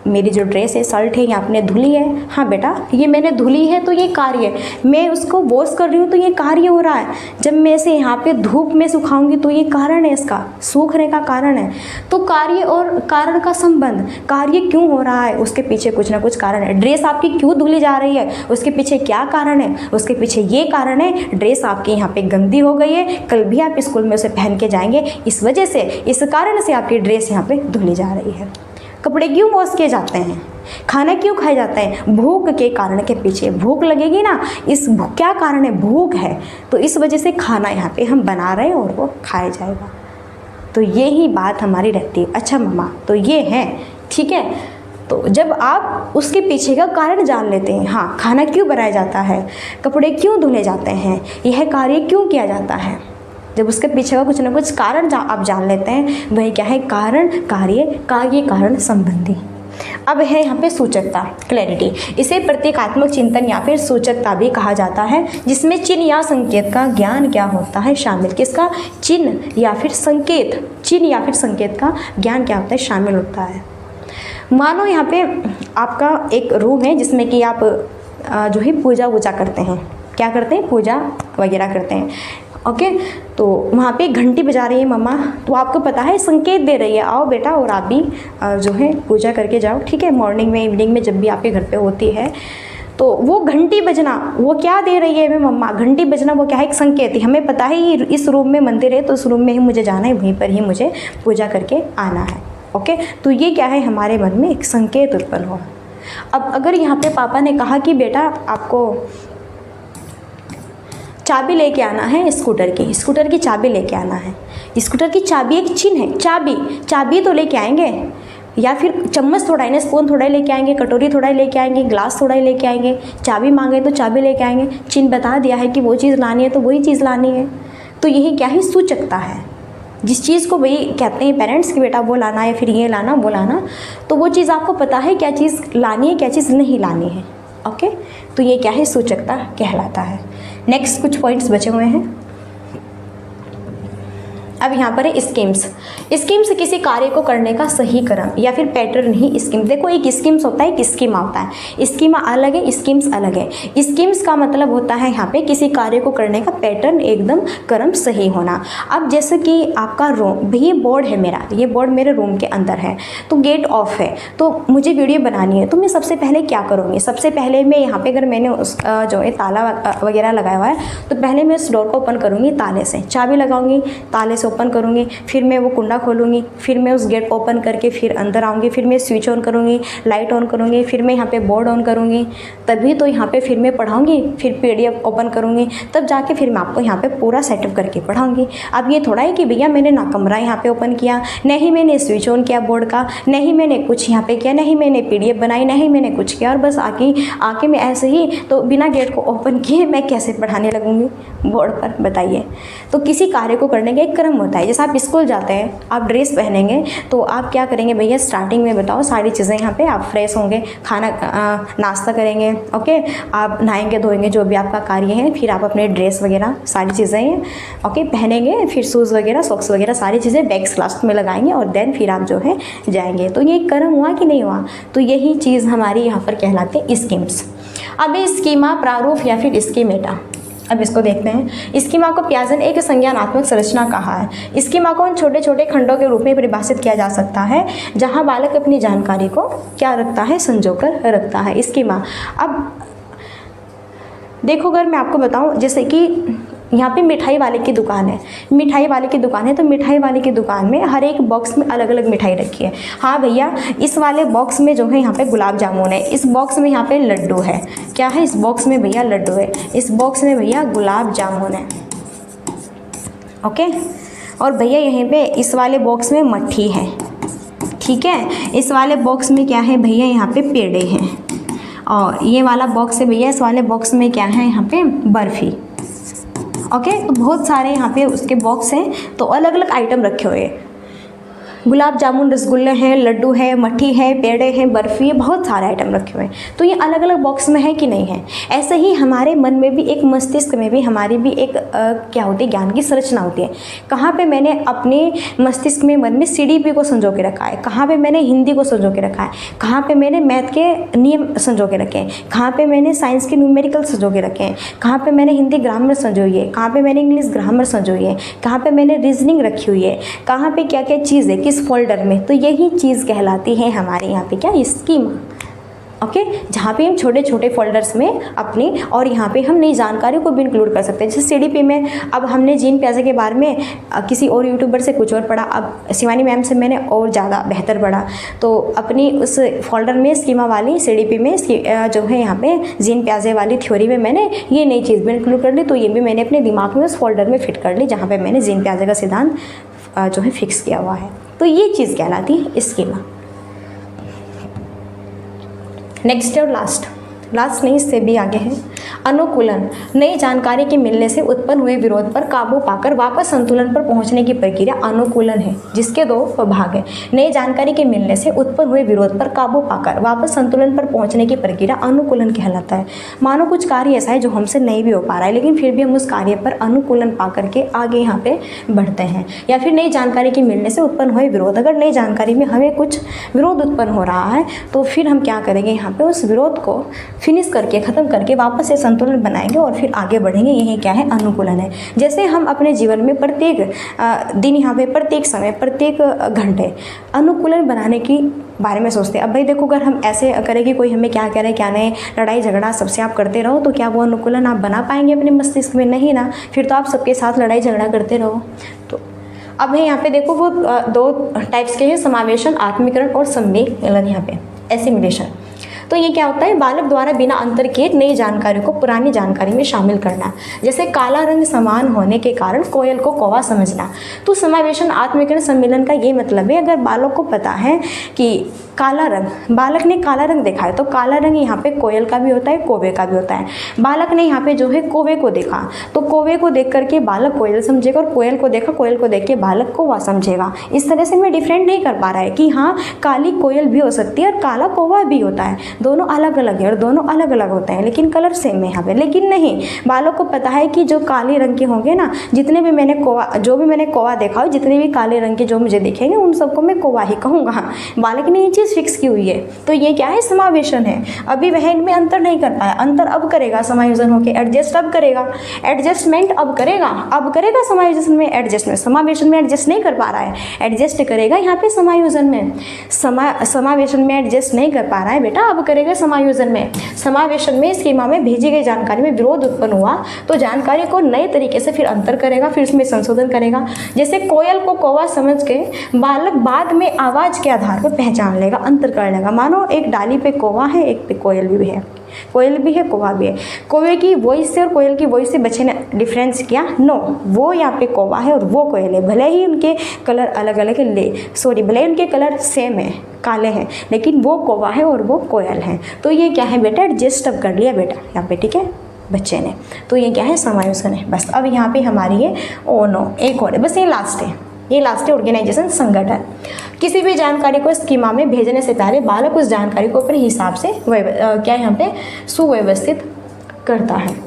मेरी जो ड्रेस है, शर्ट है, ये आपने धुली है। हाँ बेटा, ये मैंने धुली है तो ये कार्य है, मैं उसको वॉश कर रही हूँ तो ये कार्य हो रहा है, जब मैं इसे यहाँ पे धूप में सुखाऊंगी तो ये कारण है, इसका सूखने का कारण है। तो कार्य और कारण का संबंध, कार्य क्यों हो रहा है उसके पीछे कुछ ना कुछ कारण है। ड्रेस आपकी क्यों धुली जा रही है उसके पीछे क्या कारण है, उसके पीछे ये कारण है ड्रेस आपकी यहाँ पे गंदी हो गई है, कल भी आप स्कूल में उसे पहन के जाएंगे, इस वजह से, इस कारण से आपकी ड्रेस यहाँ पे धुली जा रही है। कपड़े क्यों वॉश किए जाते हैं, खाना क्यों खाया जाता है, भूख के कारण के पीछे, भूख लगेगी ना, इस क्या कारण है, भूख है, तो इस वजह से खाना यहाँ पे हम बना रहे हैं और वो खाया जाएगा। तो ये ही बात हमारी रहती है। अच्छा मम्मा, तो ये है, ठीक है। तो जब आप उसके पीछे का कारण जान लेते हैं, हाँ खाना क्यों बनाया जाता है, कपड़े क्यों धुले जाते हैं, यह कार्य क्यों किया जाता है, जब उसके पीछे का कुछ ना कुछ कारण आप जान लेते हैं, वही क्या है, कारण कार्य कारण संबंधी। अब है यहाँ पे सूचकता, क्लैरिटी। इसे प्रतीकात्मक चिंतन या फिर सूचकता भी कहा जाता है, जिसमें चिन्ह या संकेत का ज्ञान क्या होता है शामिल। किसका? चिन्ह या फिर संकेत, चिन्ह या फिर संकेत का ज्ञान क्या होता है, शामिल होता है। मानो यहाँ पे आपका एक रूम है जिसमें कि आप जो है पूजा वूजा करते हैं, क्या करते हैं, पूजा वगैरह करते हैं, ओके। तो वहाँ पे घंटी बजा रही है मम्मा, तो आपको पता है संकेत दे रही है, आओ बेटा और आप भी जो है पूजा करके जाओ, ठीक है। मॉर्निंग में, इवनिंग में जब भी आपके घर पे होती है, तो वो घंटी बजना वो क्या दे रही है हमें मम्मा, घंटी बजना वो क्या है, एक संकेत है। हमें पता है इस रूम में मंदिर है, तो उस रूम में ही मुझे जाना है, वहीं पर ही मुझे पूजा करके आना है, ओके। तो ये क्या है, हमारे मन में एक संकेत उत्पन्न हुआ। अब अगर यहाँ पे पापा ने कहा कि बेटा आपको चाबी लेके आना है स्कूटर की चाबी लेके आना है, स्कूटर की चाबी एक चिन्ह है, चाबी तो लेके आएंगे, या फिर चम्मच थोड़ा ही, स्पून थोड़ा ही लेके आएंगे, कटोरी थोड़ा ही लेके आएंगे, ग्लास थोड़ा ही लेके आएंगे, चाबी मांगे तो चाबी लेके आएंगे, चिन्ह बता दिया है कि वो चीज़ लानी है तो वही चीज़ लानी है। तो यही क्या है, सूचकता है। जिस चीज़ को वही कहते हैं पेरेंट्स कि बेटा वो लाना है, फिर ये लाना वो लाना, तो वो चीज़ आपको पता है क्या चीज़ लानी है, क्या चीज़ नहीं लानी है, ओके। तो ये क्या है, सूचकता कहलाता है। नेक्स्ट कुछ पॉइंट्स बचे हुए हैं। अब यहाँ पर है स्कीम्स। स्कीम्स किसी कार्य को करने का सही क्रम या फिर पैटर्न ही स्कीम। देखो एक स्कीम्स होता है, एक स्कीमा होता है, स्कीमा अलग है, स्कीम्स अलग है। स्कीम्स का मतलब होता है यहाँ पे किसी कार्य को करने का पैटर्न, एकदम क्रम सही होना। अब जैसे कि आपका रूम, ये बोर्ड है मेरा, ये बोर्ड मेरे रूम के अंदर है, तो गेट ऑफ है, तो मुझे वीडियो बनानी है, तो मैं सबसे पहले क्या करूँगी, सबसे पहले मैं यहाँ पे अगर मैंने उस जो है ताला वगैरह लगाया हुआ है, तो पहले मैं उस डोर को ओपन करूँगी ताले से, चाबी लगाऊंगी, ताले से ओपन करूँगी, फिर मैं वो कुंडा खोलूँगी, फिर मैं उस गेट को ओपन करके फिर अंदर आऊँगी, फिर मैं स्विच ऑन करूँगी, लाइट ऑन करूँगी, फिर मैं यहाँ पे बोर्ड ऑन करूँगी, तभी तो यहाँ पे फिर मैं पढ़ाऊँगी, फिर PDF ओपन करूँगी, तब जाके फिर मैं आपको यहाँ पे पूरा सेटअप करके पढ़ाऊँगी। अब ये थोड़ा है कि भैया मैंने ना कमरा यहाँ पे ओपन किया, नहीं मैंने स्विच ऑन किया बोर्ड का, नहीं मैंने कुछ यहाँ पे किया, नहीं मैंने PDF बनाई, नहीं मैंने कुछ किया, और बस आके मैं ऐसे ही तो बिना गेट को ओपन किए मैं कैसे पढ़ाने लगूँगी बोर्ड पर, बताइए। तो किसी कार्य को करने का एक क्रम होता है। जैसे आप स्कूल जाते हैं, आप ड्रेस पहनेंगे, तो आप क्या करेंगे भैया, स्टार्टिंग में बताओ सारी चीज़ें यहाँ पे आप फ्रेश होंगे, खाना नाश्ता करेंगे, ओके, आप नहाएंगे धोएंगे, जो भी आपका कार्य है, फिर आप अपने ड्रेस वगैरह सारी चीज़ें ओके पहनेंगे, फिर शूज़ वगैरह, सॉक्स वगैरह सारी चीज़ें बैग्स क्लास में लगाएंगे, और देन फिर आप जो है जाएंगे। तो ये क्रम हुआ कि नहीं हुआ, तो यही चीज़ हमारी यहाँ पर कहलाते हैं स्कीम्स। अब स्कीमा, प्रारूप या फिर स्कीमेटा, अब इसको देखते हैं। स्कीमा को पियाजे ने एक संज्ञानात्मक संरचना कहा है। स्कीमा को उन छोटे छोटे खंडों के रूप में परिभाषित किया जा सकता है जहां बालक अपनी जानकारी को क्या रखता है, संजोकर रखता है। स्कीमा, अब देखो अगर मैं आपको बताऊं, जैसे कि यहाँ पे मिठाई वाले की दुकान है, मिठाई वाले की दुकान है, तो मिठाई वाले की दुकान में हर एक बॉक्स में अलग अलग मिठाई रखी है। हाँ भैया, इस वाले बॉक्स में जो है यहाँ पे गुलाब जामुन है, इस बॉक्स में यहाँ पे लड्डू है, क्या है इस बॉक्स में भैया, लड्डू है, इस बॉक्स में भैया गुलाब जामुन है, ओके। और भैया यहीं पे इस वाले बॉक्स में मट्ठी है, ठीक है, इस वाले बॉक्स में क्या है भैया, यहाँ पे पेड़े हैं, और ये वाला बॉक्स है भैया, इस वाले बॉक्स में क्या है, यहाँ पे बर्फ़ी, ओके। तो बहुत सारे यहाँ पे उसके बॉक्स हैं, तो अलग अलग आइटम रखे हुए हैं, गुलाब जामुन, रसगुल्ले हैं, लड्डू है, मट्ठी है, पेड़े हैं, बर्फ़ी है, बहुत सारे आइटम रखे हुए हैं। तो ये अलग अलग बॉक्स में है कि नहीं है। ऐसे ही हमारे मन में भी, एक मस्तिष्क में भी हमारी भी एक क्या होती है, ज्ञान की संरचना होती है। कहाँ पे मैंने अपने मस्तिष्क में, मन में CDP को संजो के रखा है, कहाँ पे मैंने हिंदी को संजो के रखा है, कहाँ पे मैंने मैथ के नियम संजो के रखे हैं, कहाँ पे मैंने साइंस के न्यूमेरिकल संजो के रखे हैं, कहाँ पे मैंने हिंदी ग्रामर संजोई है, कहाँ पे मैंने इंग्लिश ग्रामर संजोई है, कहाँ पे मैंने रीजनिंग रखी हुई है, कहाँ पे क्या क्या चीज़ है, किस फोल्डर में। तो यही चीज़ कहलाती है हमारे यहाँ पे क्या, स्कीमा, ओके। जहाँ पे हम छोटे छोटे फोल्डर्स में अपनी, और यहाँ पे हम नई जानकारी को भी इंक्लूड कर सकते हैं। जैसे CDP में अब हमने जीन पियाजे के बारे में किसी और यूट्यूबर से कुछ और पढ़ा, अब शिवानी मैम से मैंने और ज़्यादा बेहतर पढ़ा, तो अपनी उस फोल्डर में स्कीमा वाली CDP में जो है यहाँ पे जीन पियाजे वाली थ्योरी में मैंने ये नई चीज़ भी इंक्लूड कर ली, तो ये भी मैंने अपने दिमाग में उस फोल्डर में फिट कर ली जहाँ पर मैंने जीन पियाजे का सिद्धांत जो है फिक्स किया हुआ है। तो ये चीज़ कहलाती है स्कीमा। नेक्स्ट और लास्ट नहीं, इससे भी आगे है अनुकूलन। नई जानकारी के मिलने से उत्पन्न हुए विरोध पर काबू पाकर वापस संतुलन पर पहुंचने की प्रक्रिया अनुकूलन है, जिसके 2 भाग हैं। नई जानकारी के मिलने से उत्पन्न हुए विरोध पर काबू पाकर वापस संतुलन पर पहुंचने की प्रक्रिया अनुकूलन कहलाता है। मानो कुछ कार्य ऐसा है जो हमसे नहीं भी हो पा रहा है, लेकिन फिर भी हम उस कार्य पर अनुकूलन पा करके आगे यहाँ पे बढ़ते हैं। या फिर नई जानकारी के मिलने से उत्पन्न हुए विरोध, अगर नई जानकारी में हमें कुछ विरोध उत्पन्न हो रहा है तो फिर हम क्या करेंगे, यहाँ पे उस विरोध को फिनिश करके ख़त्म करके वापस से संतुलन बनाएंगे और फिर आगे बढ़ेंगे। यही क्या है, अनुकूलन है। जैसे हम अपने जीवन में प्रत्येक दिन, यहाँ पे प्रत्येक समय, प्रत्येक घंटे अनुकूलन बनाने की बारे में सोचते हैं। अब भाई देखो, अगर हम ऐसे करें कि कोई हमें क्या कह रहा है क्या नहीं, लड़ाई झगड़ा सबसे आप करते रहो, तो क्या वो अनुकूलन आप बना पाएंगे अपने मस्तिष्क में? नहीं ना, फिर तो आप सबके साथ लड़ाई झगड़ा करते रहो। तो अब है यहाँ पे देखो, वो 2 टाइप्स के हैं, समावेशन, आत्मीकरण और सम्मिलन, यहाँ पे एसिमिलेशन। तो ये क्या होता है, बालक द्वारा बिना अंतर किए नई जानकारी को पुरानी जानकारी में शामिल करना। जैसे काला रंग समान होने के कारण कोयल को कौवा समझना। तो समावेशन, आत्मीकरण, सम्मिलन का ये मतलब है, अगर बालक को पता है कि काला रंग, बालक ने काला रंग देखा है, तो काला रंग यहाँ पे कोयल का भी होता है, कौवे का भी होता है। बालक ने यहाँ पे जो है कौवे को देखा, तो कौवे को देख करके बालक कोयल समझेगा, और कोयल को देखा, कोयल को देख के बालक कौवा समझेगा। इस तरह से मैं डिफरेंट नहीं कर पा रहा है कि हाँ, काली कोयल भी हो सकती है और काला कौवा भी होता है, दोनों अलग अलग है और दोनों अलग अलग होते हैं, लेकिन कलर सेम है यहाँ पे। लेकिन नहीं, बालक को पता है कि जो काले रंग के होंगे ना, जितने भी मैंने कौवा देखा हो, जितने भी काले रंग के जो मुझे दिखेंगे, उन सबको मैं कौवा ही कहूँगा। बालक ने ये चीज़ फिक्स की हुई है, तो ये क्या है, समावेशन है। अभी वह इनमें अंतर नहीं कर पाया, अंतर अब करेगा समायोजन होकर, एडजस्ट अब करेगा, एडजस्टमेंट अब करेगा समायोजन में, एडजस्टमेंट समावेशन में एडजस्ट नहीं कर पा रहा है, एडजस्ट करेगा यहाँ पे समायोजन में। समावेशन में एडजस्ट नहीं कर पा रहा है बेटा, अब करेगा समायोजन में। समावेशन में स्कीमा में भेजी गई जानकारी में विरोध उत्पन्न हुआ तो जानकारी को नए तरीके से फिर अंतर करेगा, फिर उसमें संशोधन करेगा। जैसे कोयल को कौवा समझ के बालक बाद में आवाज़ के आधार पर पहचान लेगा, अंतर कर लेगा। मानो एक डाली पे कौवा है, एक पे कोयल भी है, कोयल भी है, कौवा भी है। कौवे की वॉइस से और कोयल की वॉइस से बच्चे ने डिफरेंस किया? नो, वो यहाँ पे कौवा है और वो कोयल है। भले ही उनके कलर अलग अलग है, भले ही उनके कलर सेम है, काले हैं, लेकिन वो कौवा है और वो कोयल है। तो ये क्या है बेटा, एडजस्ट अब कर लिया बेटा यहाँ पे, ठीक है बच्चे ने। तो ये क्या है, समायोजन है। बस अब यहाँ पे हमारी ये नो एक और है, बस ये लास्ट है ऑर्गेनाइजेशन, संगठन। किसी भी जानकारी को स्कीमा में भेजने से पहले बालक उस जानकारी को अपने हिसाब से क्या यहाँ पे सुव्यवस्थित करता है।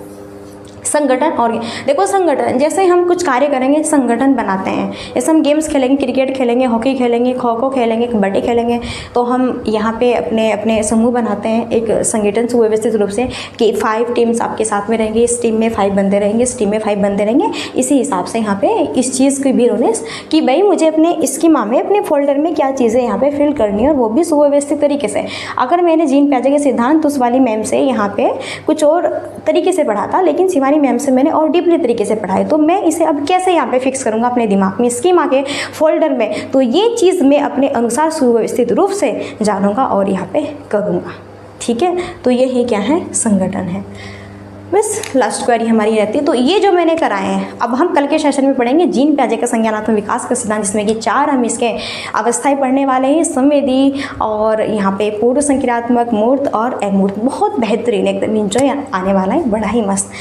संगठन, और देखो संगठन, जैसे हम कुछ कार्य करेंगे संगठन बनाते हैं। जैसे हम गेम्स खेलेंगे, क्रिकेट खेलेंगे, हॉकी खेलेंगे, खो खो खेलेंगे, कबड्डी खेलेंगे, तो हम यहाँ पे अपने अपने समूह बनाते हैं, एक संगठन सुव्यवस्थित रूप से कि 5 टीम्स आपके साथ में रहेंगे, इस टीम में 5 बंदे रहेंगे, इस टीम में 5 बंदे रहेंगे। इसी हिसाब से यहाँ पे इस चीज़ की भी नोटिस कि भाई मुझे अपने स्कीमा में, अपने फोल्डर में क्या चीज़ें यहाँ पे फिल करनी है, और वो भी सुव्यवस्थित तरीके से। अगर मैंने जीन पियाजे के सिद्धांत उस वाली मैम से यहाँ पे कुछ और तरीके से पढ़ा था, लेकिन शिवानी मैम से मैंने और डीपली तरीके से पढ़ा है, तो मैं इसे अब कैसे यहाँ पे फिक्स करूँगा अपने दिमाग में, स्कीमा के फोल्डर में? तो ये चीज़ मैं अपने अनुसार सुव्यवस्थित रूप से जानूँगा और यहाँ पे करूँगा, ठीक है। तो यही क्या है, संगठन है। बस लास्ट क्वेरी हमारी रहती है। तो ये जो मैंने कराए हैं, अब हम कल के सेशन में पढ़ेंगे जीन पियाजे का संज्ञानात्मक विकास का सिद्धांत, जिसमें कि 4 हम इसके अवस्थाएं पढ़ने वाले हैं, संवेदी और यहाँ पे पूर्व संक्रियात्मक, मूर्त और अमूर्त। बहुत बेहतरीन, एकदम इंजॉय आने वाला है, बड़ा ही मस्त।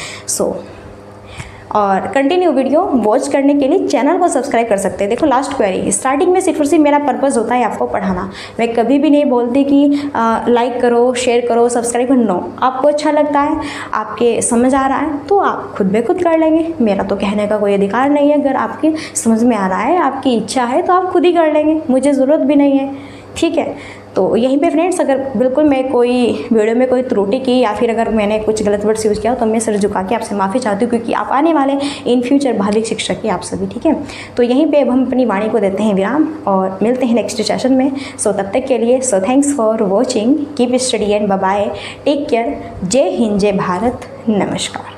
और कंटिन्यू वीडियो वॉच करने के लिए चैनल को सब्सक्राइब कर सकते हैं। देखो लास्ट क्वेरी, स्टार्टिंग में सिर्फ और सिर्फ मेरा पर्पस होता है आपको पढ़ाना। मैं कभी भी नहीं बोलती कि लाइक करो, शेयर करो, सब्सक्राइब करो। नो, आपको अच्छा लगता है, आपके समझ आ रहा है तो आप खुद ब खुद कर लेंगे। मेरा तो कहने का कोई अधिकार नहीं है। अगर आपकी समझ में आ रहा है, आपकी इच्छा है, तो आप खुद ही कर लेंगे, मुझे ज़रूरत भी नहीं है, ठीक है। तो यहीं पे फ्रेंड्स, अगर बिल्कुल मैं कोई वीडियो में कोई त्रुटि की या फिर अगर मैंने कुछ गलत वर्ड्स यूज़ किया तो मैं सिर झुका के आपसे माफ़ी चाहती हूँ, क्योंकि आप आने वाले इन फ्यूचर भावी शिक्षक ही आप सभी, ठीक है। तो यहीं पे अब हम अपनी वाणी को देते हैं विराम और मिलते हैं नेक्स्ट सेशन में। सो तब तक के लिए thanks for watching, keep study and bye bye, take care, जय हिंद, जय भारत, नमस्कार।